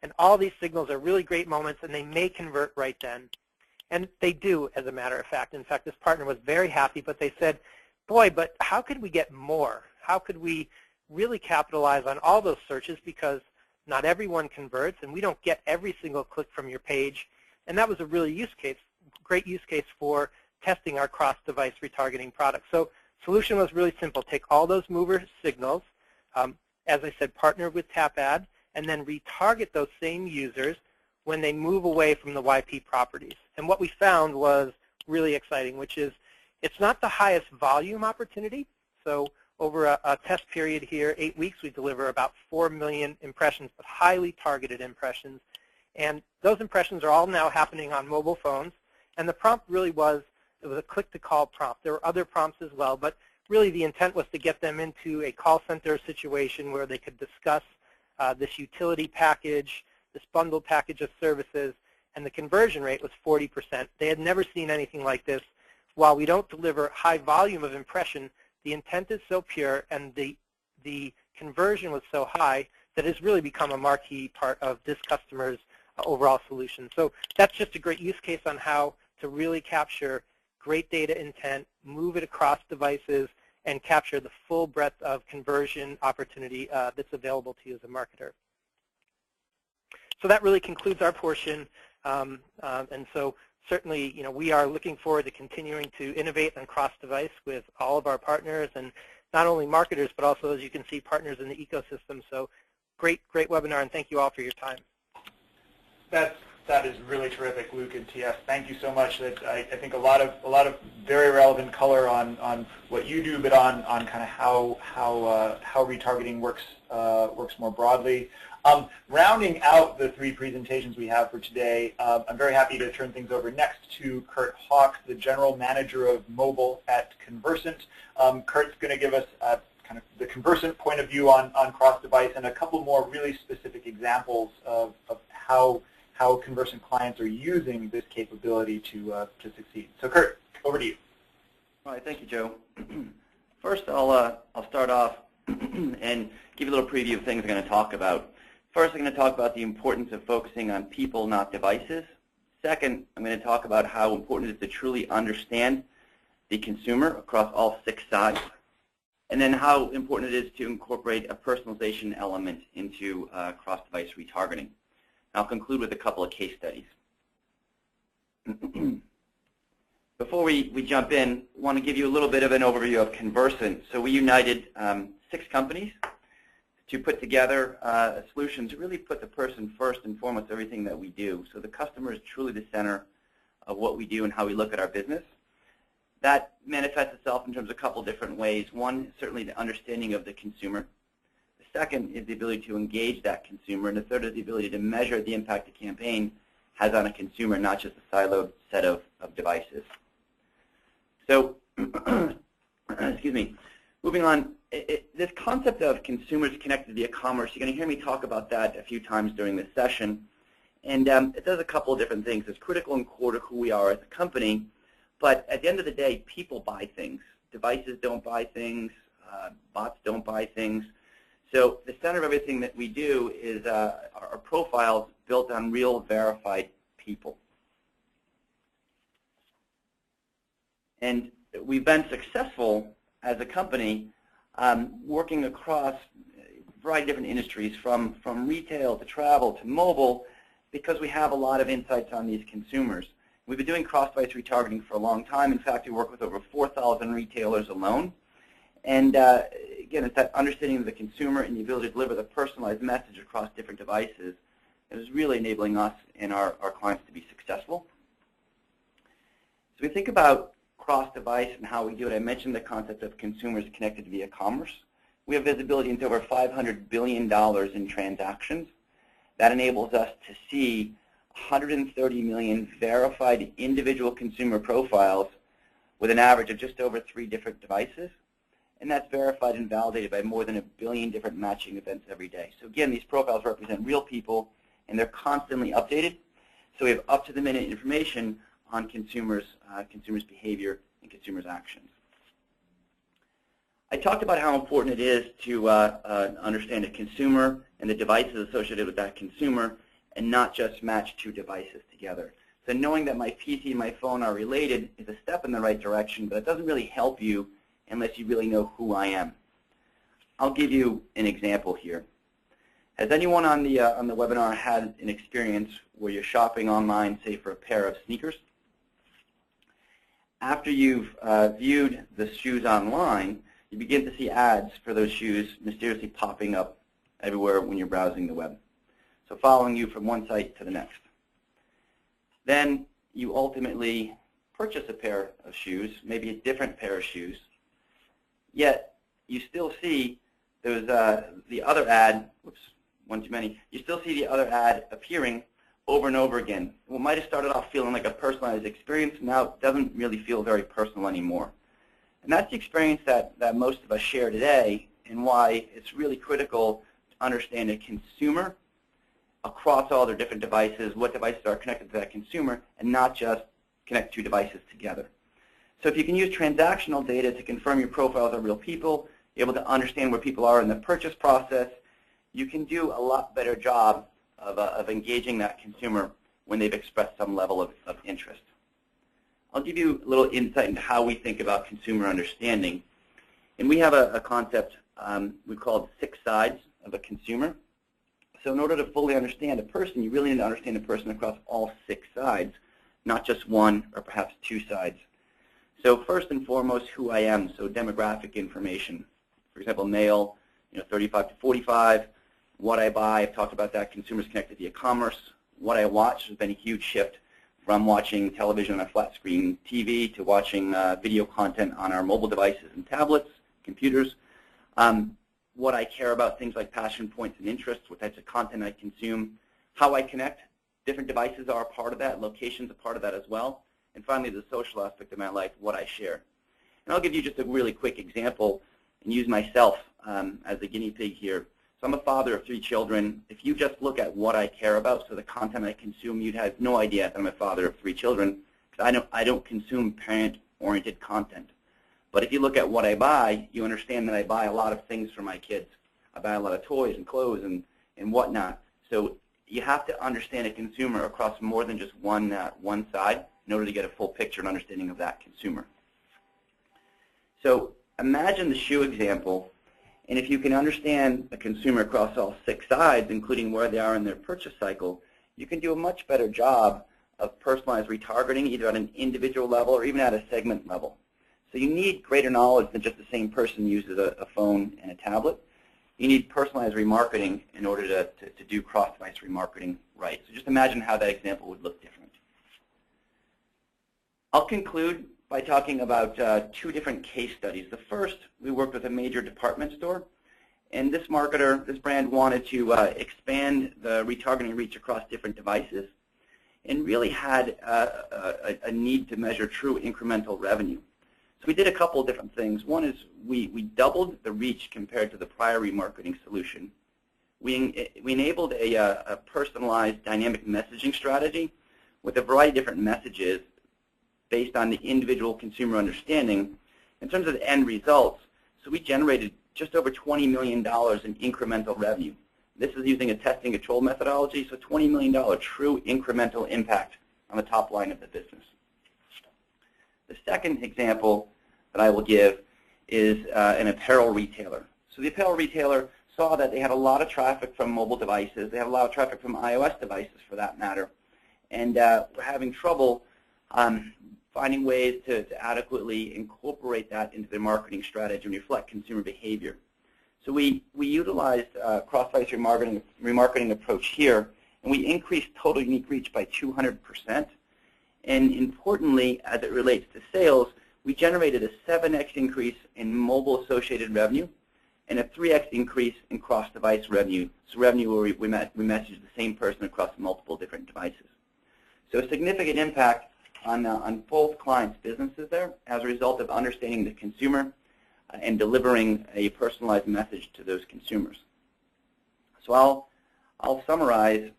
And all these signals are really great moments, and they may convert right then. And they do, as a matter of fact. In fact, this partner was very happy, but they said, boy, but how could we get more? How could we really capitalize on all those searches, because not everyone converts, and we don't get every single click from your page. And that was a really great use case for testing our cross-device retargeting product. So solution was really simple. Take all those mover signals, as I said, partner with TapAd, and then retarget those same users when they move away from the YP properties. And what we found was really exciting, which is it's not the highest volume opportunity. So over a test period here, 8 weeks, we deliver about 4 million impressions, but highly targeted impressions. And those impressions are all now happening on mobile phones. And the prompt really was, it was a click-to-call prompt. There were other prompts as well, but really the intent was to get them into a call center situation where they could discuss this utility package, this bundled package of services, and the conversion rate was 40%. They had never seen anything like this. While we don't deliver high volume of impression, the intent is so pure and the conversion was so high that it's really become a marquee part of this customer's overall solution. So that's just a great use case on how to really capture great data intent, move it across devices, and capture the full breadth of conversion opportunity that's available to you as a marketer. So that really concludes our portion. And so certainly, we are looking forward to continuing to innovate on cross-device with all of our partners, and not only marketers, but also, as you can see, partners in the ecosystem. So great webinar, and thank you all for your time. That is really terrific, Luc and TS. Thank you so much. I think a lot of very relevant color on what you do, but on kind of how retargeting works more broadly. Rounding out the 3 presentations we have for today, I'm very happy to turn things over next to Kurt Hawk, the General Manager of Mobile at Conversant. Kurt's going to give us kind of the Conversant point of view on cross-device and a couple more really specific examples of how Conversant clients are using this capability to succeed. So Kurt, over to you. All right, thank you, Joe. First, I'll start off and give you a little preview of things I'm going to talk about. First, I'm going to talk about the importance of focusing on people, not devices. Second, I'm going to talk about how important it is to truly understand the consumer across all 6 sides, and then how important it is to incorporate a personalization element into cross-device retargeting. I'll conclude with a couple of case studies. Before we jump in, I want to give you a little bit of an overview of Conversant. So we united 6 companies to put together a solution to really put the person first and foremost everything that we do. So the customer is truly the center of what we do and how we look at our business. That manifests itself in terms of a couple different ways. One is certainly the understanding of the consumer. The second is the ability to engage that consumer. And the third is the ability to measure the impact a campaign has on a consumer, not just a siloed set of devices. So, excuse me, moving on, this concept of consumers connected via commerce, you're going to hear me talk about that a few times during this session. And it does a couple of different things. It's critical and core to who we are as a company. But at the end of the day, people buy things. Devices don't buy things. Bots don't buy things. So the center of everything that we do is our profiles built on real, verified people. And we've been successful as a company working across a variety of different industries, from retail to travel to mobile, because we have a lot of insights on these consumers. We've been doing cross-device retargeting for a long time. In fact, we work with over 4,000 retailers alone. And again, it's that understanding of the consumer and the ability to deliver the personalized message across different devices that is really enabling us and our clients to be successful. So we think about cross-device and how we do it. I mentioned the concept of consumers connected via commerce. We have visibility into over $500 billion in transactions. That enables us to see 130 million verified individual consumer profiles with an average of just over 3 different devices. And that's verified and validated by more than 1 billion different matching events every day. So again, these profiles represent real people, and they're constantly updated. So we have up-to-the-minute information on consumers' behavior and consumers' actions. I talked about how important it is to understand a consumer and the devices associated with that consumer, and not just match 2 devices together. So knowing that my PC and my phone are related is a step in the right direction, but it doesn't really help you unless you really know who I am. I'll give you an example here. Has anyone on the webinar had an experience where you're shopping online, say for a pair of sneakers? After you've viewed the shoes online, you begin to see ads for those shoes mysteriously popping up everywhere when you're browsing the web. So following you from one site to the next. Then you ultimately purchase a pair of shoes, maybe a different pair of shoes, yet you still see there's the other ad, whoops, one too many, you still see the other ad appearing over and over again. What might have started off feeling like a personalized experience now doesn't really feel very personal anymore. And that's the experience that most of us share today, and why it's really critical to understand a consumer across all their different devices, what devices are connected to that consumer, and not just connect 2 devices together. So if you can use transactional data to confirm your profiles are real people, you're able to understand where people are in the purchase process, you can do a lot better job of engaging that consumer when they've expressed some level of interest. I'll give you a little insight into how we think about consumer understanding. And we have a concept we call 6 sides of a consumer. So in order to fully understand a person, you really need to understand a person across all 6 sides, not just 1 or perhaps 2 sides. So first and foremost, who I am, so demographic information. For example, male, 35 to 45. What I buy, I've talked about that, consumers connected via commerce. What I watch, has been a huge shift from watching television on a flat screen TV to watching video content on our mobile devices and tablets, computers. What I care about, things like passion points and interests, what types of content I consume, how I connect. Different devices are a part of that, locations are part of that as well. And finally, the social aspect of my life, what I share. And I'll give you just a really quick example and use myself as the guinea pig here. So I'm a father of 3 children. If you just look at what I care about, so the content I consume, you'd have no idea that I'm a father of 3 children, because I don't consume parent-oriented content. But if you look at what I buy, you understand that I buy a lot of things for my kids. I buy a lot of toys and clothes and whatnot. So you have to understand a consumer across more than just one side in order to get a full picture and understanding of that consumer. So imagine the shoe example, and if you can understand the consumer across all 6 sides, including where they are in their purchase cycle, you can do a much better job of personalized retargeting, either at an individual level or even at a segment level. So you need greater knowledge than just the same person uses a phone and a tablet. You need personalized remarketing in order to do cross-device remarketing right. So just imagine how that example would look different. I'll conclude by talking about 2 different case studies. The first, we worked with a major department store, and this marketer, this brand wanted to expand the retargeting reach across different devices and really had a need to measure true incremental revenue. So we did a couple of different things. One is we doubled the reach compared to the prior remarketing solution. We enabled a personalized dynamic messaging strategy with a variety of different messages based on the individual consumer understanding. In terms of the end results, so we generated just over $20 million in incremental revenue. This is using a testing control methodology, so $20 million true incremental impact on the top line of the business. The second example that I will give is an apparel retailer. So the apparel retailer saw that they had a lot of traffic from mobile devices. They had a lot of traffic from iOS devices, for that matter, and were having trouble finding ways to adequately incorporate that into their marketing strategy and reflect consumer behavior. So we utilized CrossDevice remarketing approach here, and we increased total unique reach by 200%. And importantly, as it relates to sales, we generated a 7x increase in mobile-associated revenue and a 3x increase in cross-device revenue. So revenue where we message the same person across multiple different devices. So a significant impact on both clients' businesses there as a result of understanding the consumer and delivering a personalized message to those consumers. So I'll summarize,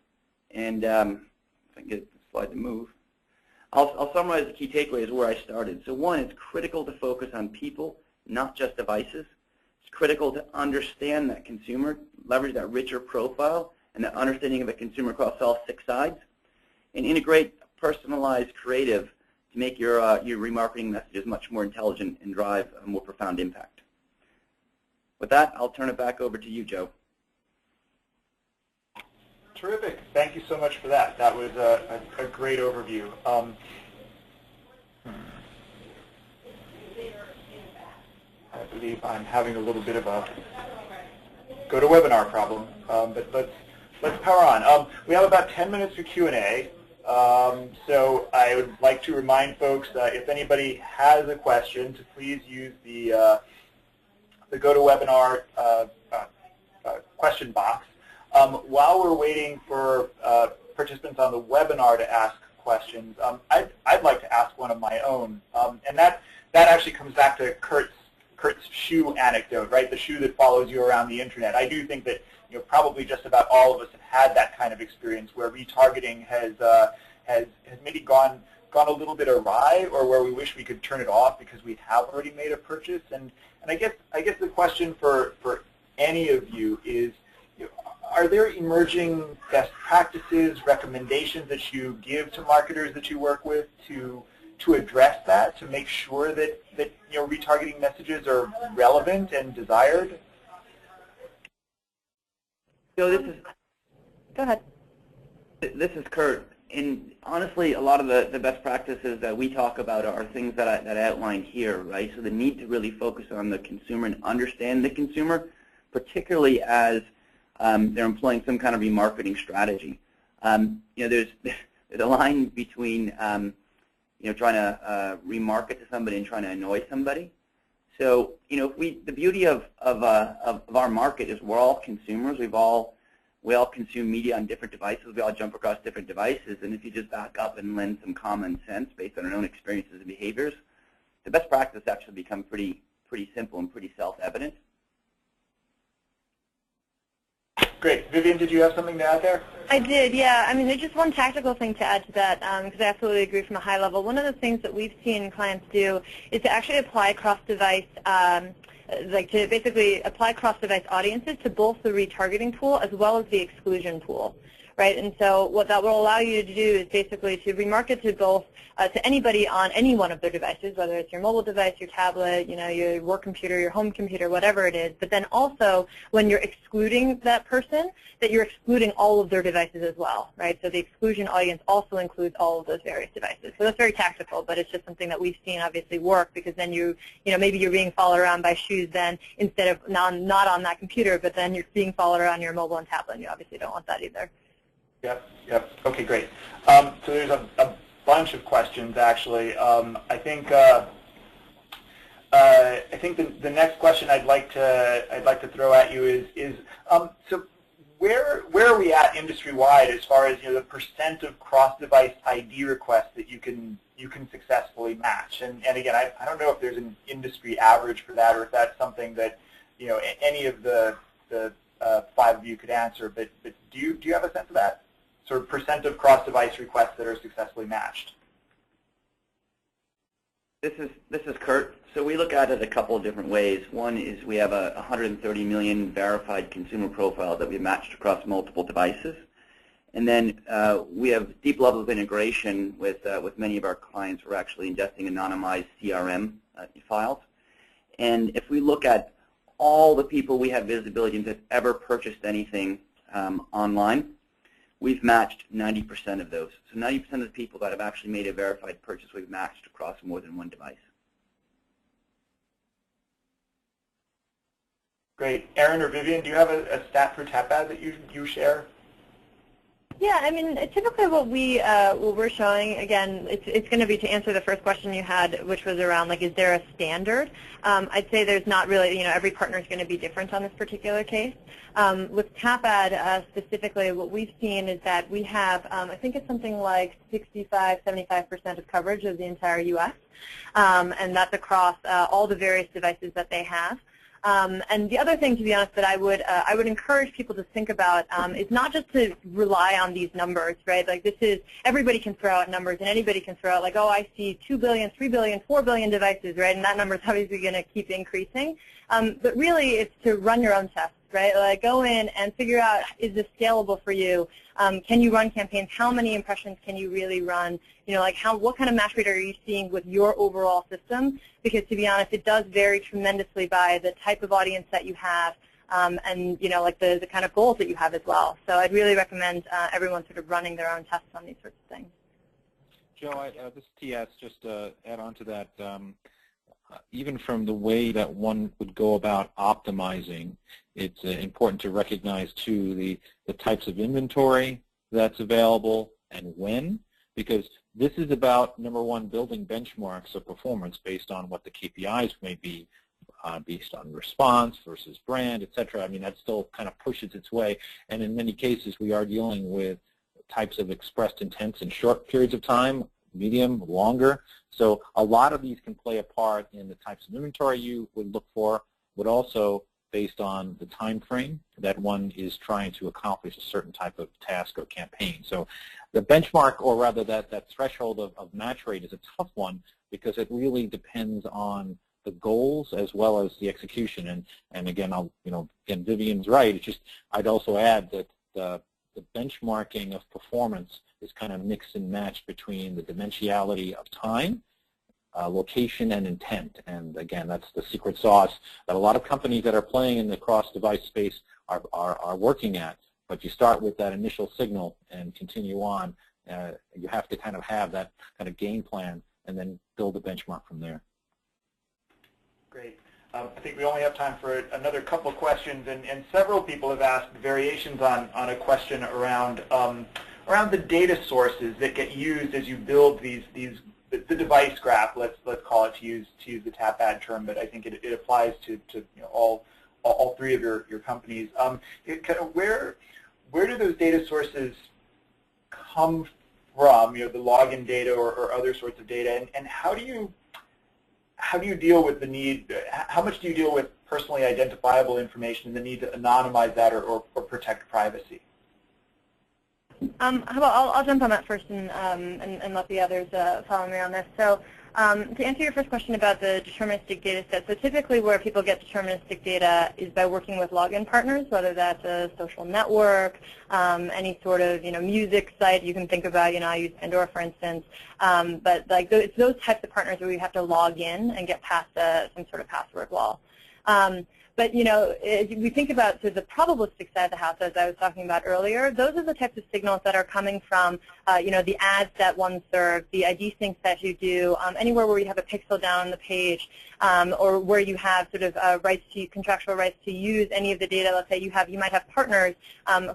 and if I can get the slide to move. I'll summarize the key takeaways where I started. So one, it's critical to focus on people, not just devices. It's critical to understand that consumer, leverage that richer profile and that understanding of a consumer across all 6 sides, and integrate personalized creative to make your remarketing messages much more intelligent and drive a more profound impact. With that, I'll turn it back over to you, Joe. Terrific. Thank you so much for that. That was a great overview. I believe I'm having a little bit of a GoToWebinar problem, but let's power on. We have about 10 minutes for Q&A. So I would like to remind folks that if anybody has a question, to please use the GoToWebinar question box. While we're waiting for participants on the webinar to ask questions, I'd like to ask one of my own, and that actually comes back to Kurt's shoe anecdote, right? The shoe that follows you around the internet. I do think that probably just about all of us have had that kind of experience where retargeting has maybe gone a little bit awry, or where we wish we could turn it off because we have already made a purchase. And I guess the question for any of you is, are there emerging best practices, recommendations that you give to marketers that you work with to address that, to make sure that retargeting messages are relevant and desired? So this is. Go ahead. This is Kurt. And honestly, a lot of the best practices that we talk about are things that I outlined here, right? So the need to really focus on the consumer and understand the consumer, particularly as they're employing some kind of remarketing strategy. There's a line between trying to remarket to somebody and trying to annoy somebody. So the beauty of our market is we're all consumers. We all consume media on different devices. We all jump across different devices. And if you just back up and lend some common sense based on our own experiences and behaviors, the best practice actually becomes pretty simple and pretty self-evident. Great. Vivian, did you have something to add there? I did, yeah. I mean, there's just one tactical thing to add to that, because I absolutely agree from a high level. One of the things that we've seen clients do is to actually apply cross-device, like to basically apply cross-device audiences to both the retargeting tool as well as the exclusion tool. Right, and so what that will allow you to do is basically to remarket to both to anybody on any one of their devices, whether it's your mobile device, your tablet, you know, your work computer, your home computer, whatever it is. But then also, when you're excluding that person, that you're excluding all of their devices as well, right? So the exclusion audience also includes all of those various devices. So that's very tactical, but it's just something that we've seen obviously work, because then you know, maybe you're being followed around by shoes then instead of not on that computer, but then you're being followed around your mobile and tablet, and you obviously don't want that either. Yep. Okay, great. So there's a bunch of questions actually. I think the next question I'd like to throw at you is so where are we at industry wide as far as, you know, the percent of cross-device ID requests that you can successfully match? And again, I don't know if there's an industry average for that, or if that's something that, you know, any of the five of you could answer. But do you have a sense of that? Sort of percent of cross-device requests that are successfully matched. This is Kurt. So we look at it a couple of different ways. One is we have 130 million verified consumer profiles that we matched across multiple devices, and then we have deep level of integration with many of our clients. We're actually ingesting anonymized CRM files, and if we look at all the people we have visibility into that ever purchased anything online, we've matched 90% of those. So 90% of the people that have actually made a verified purchase, we've matched across more than one device. Great. Aaron or Vivian, do you have a stat for TapAd that you share? Yeah, I mean, typically what we're showing, again, it's going to be to answer the first question you had, which was around, like, is there a standard? I'd say there's not really, you know, every partner is going to be different on this particular case. With TapAd specifically, what we've seen is that we have, I think it's something like 65–75% of coverage of the entire U.S., and that's across all the various devices that they have. And the other thing, to be honest, that I would encourage people to think about is not just to rely on these numbers, right? Like, this is, everybody can throw out numbers, and anybody can throw out, like, oh, I see 2 billion, 3 billion, 4 billion devices, right? And that number is obviously going to keep increasing. But really, it's to run your own tests, right? Like, go in and figure out, is this scalable for you? Can you run campaigns? How many impressions can you really run? You know, like, what kind of match rate are you seeing with your overall system? Because, to be honest, it does vary tremendously by the type of audience that you have, and, you know, like the kind of goals that you have as well. So I'd really recommend everyone sort of running their own tests on these sorts of things. Joe, this is TS, just to add on to that, even from the way that one would go about optimizing, it's important to recognize, too, the types of inventory that's available and when, because this is about, number one, building benchmarks of performance based on what the KPIs may be, based on response versus brand, et cetera. I mean, that still kind of pushes its way, and in many cases we are dealing with types of expressed intents in short periods of time, medium, longer. So a lot of these can play a part in the types of inventory you would look for, but also based on the time frame that one is trying to accomplish a certain type of task or campaign. So the benchmark, or rather that threshold of match rate, is a tough one because it really depends on the goals as well as the execution. And again, again, Vivian's right. It's just, I'd also add that the benchmarking of performance is kind of mix and match between the dimensionality of time, location, and intent. And again, that's the secret sauce that a lot of companies that are playing in the cross-device space are working at. But you start with that initial signal and continue on. You have to kind of have that kind of game plan and then build a benchmark from there. Great. I think we only have time for another couple questions, and several people have asked variations on a question around the data sources that get used as you build the device graph. Let's call it, to use the TapAd term, but I think it applies to all three of your companies. Kind of where do those data sources come from? You know, the login data or other sorts of data, and how do you deal with the need? How much do you deal with personally identifiable information and the need to anonymize that or protect privacy? How about I'll jump on that first and let the others follow me on this. So to answer your first question about the deterministic data set, so typically where people get deterministic data is by working with login partners, whether that's a social network, any sort of music site you can think about. I use Pandora for instance, but like it's those types of partners where you have to log in and get past some sort of password wall. But as we think about the probabilistic side of the house, as I was talking about earlier, those are the types of signals that are coming from, the ads that one serves, the ID syncs that you do, anywhere where you have a pixel down on the page, or where you have sort of contractual rights to use any of the data. Let's say you might have partners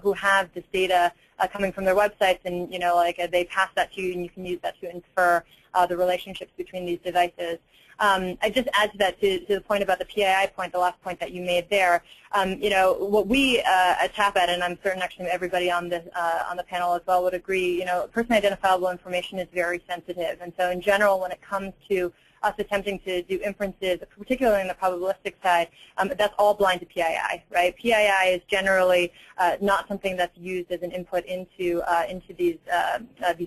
who have this data coming from their websites, and they pass that to you, and you can use that to infer the relationships between these devices. I just add to that, to the point about the PII point, the last point that you made there. What we at TAPAD, and I'm certain actually everybody on the panel as well would agree, personally identifiable information is very sensitive. And so in general, when it comes to us attempting to do inferences, particularly on the probabilistic side, that's all blind to PII, right? PII is generally not something that's used as an input into these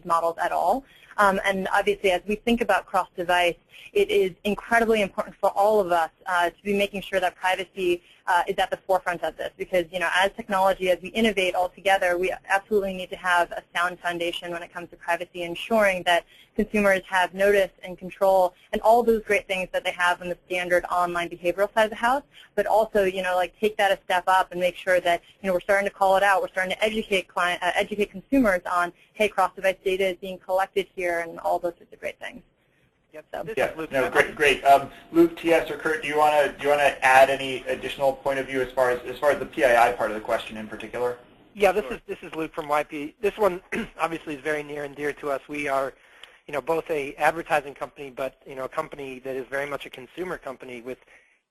models at all. And obviously, as we think about cross-device, it is incredibly important for all of us to be making sure that privacy is at the forefront of this, because as technology, as we innovate all together, we absolutely need to have a sound foundation when it comes to privacy, ensuring that consumers have notice and control and all those great things that they have in the standard online behavioral side of the house, but also take that a step up and make sure that we're starting to call it out, we're starting to educate consumers on, hey, cross-device data is being collected here, and all those sorts of great things. Yep. So. Yeah, no, great. Luke, TS, or Kurt, do you want to add any additional point of view as far as the PII part of the question in particular? Yeah, this is Luke from YP. This one obviously is very near and dear to us. We are, both a advertising company, but a company that is very much a consumer company with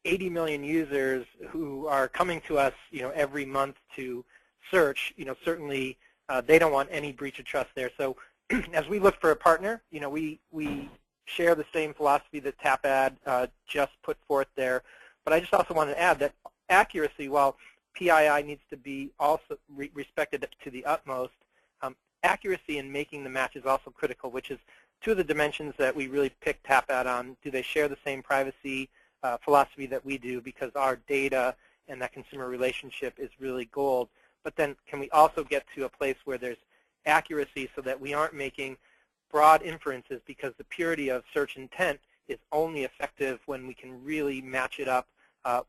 80 million users who are coming to us, every month to search. Certainly they don't want any breach of trust there. So as we look for a partner, we share the same philosophy that TAPAD just put forth there. But I just also want to add that accuracy, while PII needs to be also respected to the utmost, accuracy in making the match is also critical, which is two of the dimensions that we really pick TAPAD on. Do they share the same privacy philosophy that we do, because our data and that consumer relationship is really gold. But then can we also get to a place where there's accuracy so that we aren't making broad inferences, because the purity of search intent is only effective when we can really match it up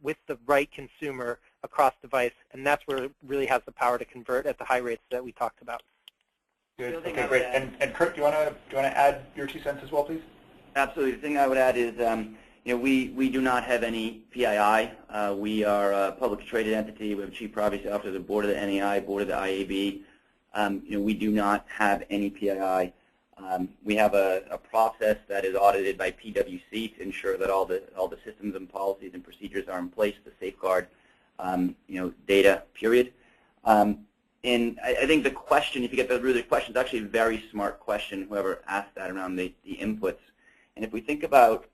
with the right consumer across device, and that's where it really has the power to convert at the high rates that we talked about. Good. Okay, great. And Kurt, do you want to add your 2 cents as well, please? Absolutely. The thing I would add is, we do not have any PII. We are a publicly traded entity. We have a chief privacy officer, the board of the NAI, board of the IAB. We do not have any PII. We have a process that is audited by PwC to ensure that all the systems and policies and procedures are in place to safeguard, data. Period. And I think the question, if you get the root of the question, is actually a very smart question. Whoever asked that around the inputs, and if we think about,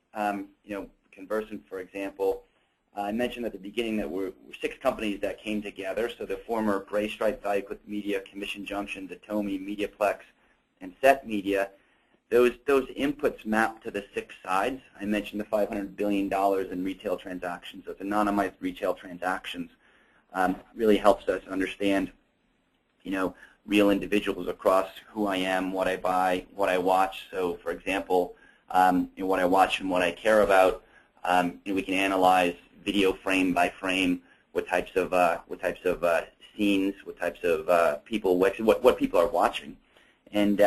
Conversant, for example, I mentioned at the beginning that we're 6 companies that came together. So the former Gray Stripe, ValueClick Media, Commission Junction, Datomi, Mediaplex, and Set Media, those inputs map to the 6 sides. I mentioned the $500 billion in retail transactions. So it's anonymized retail transactions. Really helps us understand, real individuals across who I am, what I buy, what I watch. So, for example, what I watch and what I care about. We can analyze video frame by frame, what types of scenes, what types of people, what people are watching, and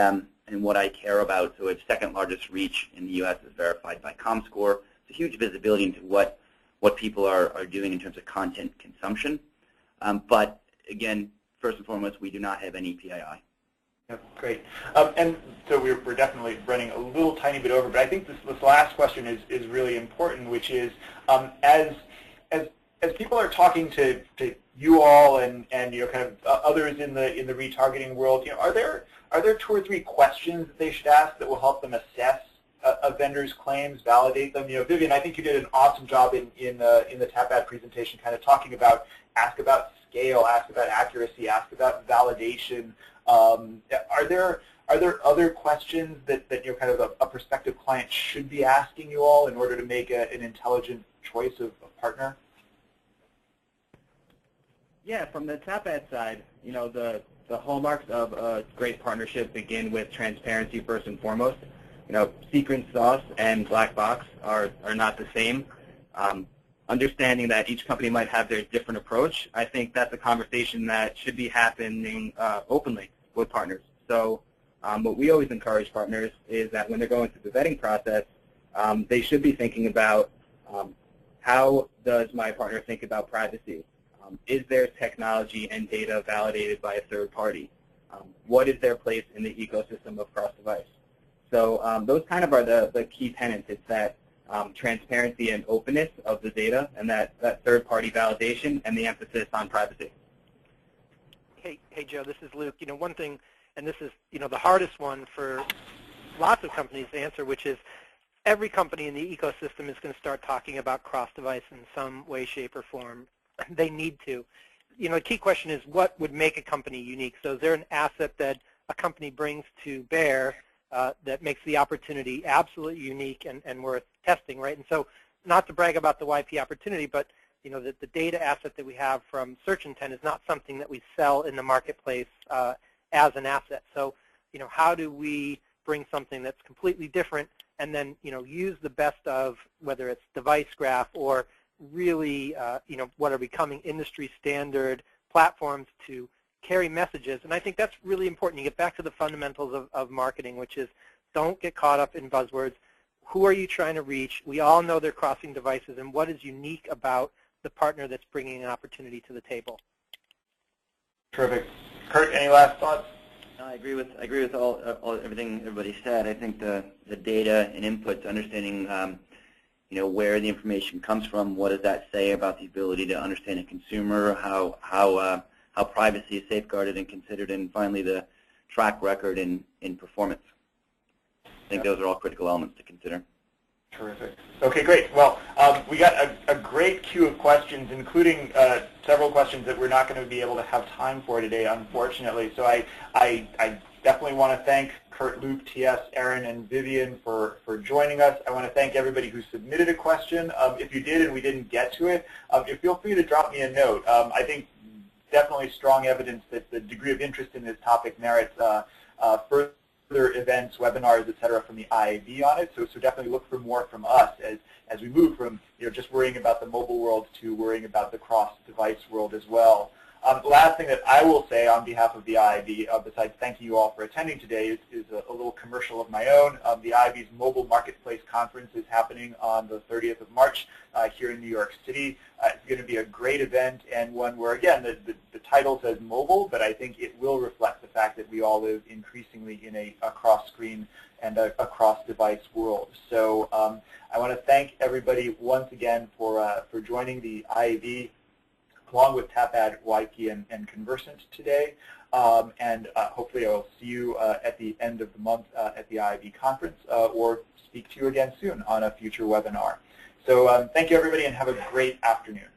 what I care about. So it's second largest reach in the U.S. is verified by ComScore. It's a huge visibility into what people are doing in terms of content consumption. But again, first and foremost, we do not have any PII. Yeah, great. And so we're definitely running a little tiny bit over, but I think this last question is really important, which is as people are talking to you all and kind of others in the retargeting world, are there 2 or 3 questions that they should ask that will help them assess a vendor's claims, validate them. You know, Vivian, I think you did an awesome job in the TAPAD presentation, kind of talking about ask about scale, ask about accuracy, ask about validation. Are there other questions that you know, kind of a prospective client should be asking you all in order to make an intelligent choice of partner? Yeah, from the TAPAD side, you know, the hallmarks of a great partnership begin with transparency first and foremost. You know, secret sauce and black box are not the same. Understanding that each company might have their different approach, I think that's a conversation that should be happening openly with partners. So what we always encourage partners is that when they're going through the vetting process, they should be thinking about how does my partner think about privacy? Is their technology and data validated by a third party? What is their place in the ecosystem of CrossDevice? So those kind of are the key tenets. It's that transparency and openness of the data and that third-party validation and the emphasis on privacy. Hey, Joe, this is Luke. You know, one thing, and this is, you know, the hardest one for lots of companies to answer, which is every company in the ecosystem is going to start talking about CrossDevice in some way, shape, or form. They need to. You know, the key question is what would make a company unique? So is there an asset that a company brings to bear that makes the opportunity absolutely unique and worth testing, right? And so not to brag about the YP opportunity, but you know, the data asset that we have from search intent is not something that we sell in the marketplace as an asset. So, you know, how do we bring something that's completely different and then, you know, use the best of whether it's device graph or really, you know, what are becoming industry standard platforms to carry messages. And I think that's really important. You get back to the fundamentals of marketing, which is don't get caught up in buzzwords. Who are you trying to reach? We all know they're crossing devices, and what is unique about the partner that's bringing an opportunity to the table? Terrific. Kurt, any last thoughts? No, I agree with everything everybody said. I think the data and inputs, understanding you know, where the information comes from, what does that say about the ability to understand a consumer, how privacy is safeguarded and considered, and finally the track record in performance. I think those are all critical elements to consider. Terrific. Okay, great. Well, we got a great queue of questions, including several questions that we're not going to be able to have time for today, unfortunately. So I definitely want to thank Kurt, Luke, TS, Aaron, and Vivian for joining us. I want to thank everybody who submitted a question. If you did and we didn't get to it, feel free to drop me a note. I think definitely strong evidence that the degree of interest in this topic merits further events, webinars, et cetera, from the IAB on it. So definitely look for more from us as we move from, you know, just worrying about the mobile world to worrying about the cross-device world as well. The last thing that I will say on behalf of the IAB, besides thanking you all for attending today, is a little commercial of my own. The IAB's Mobile Marketplace Conference is happening on the 30th of March here in New York City. It's going to be a great event and one where, again, the title says mobile, but I think it will reflect the fact that we all live increasingly in a cross-screen and a cross-device world. So I want to thank everybody once again for joining the IAB along with TAPAD, YP, and Conversant today. And hopefully I will see you at the end of the month at the IAB conference or speak to you again soon on a future webinar. So thank you, everybody, and have a great afternoon.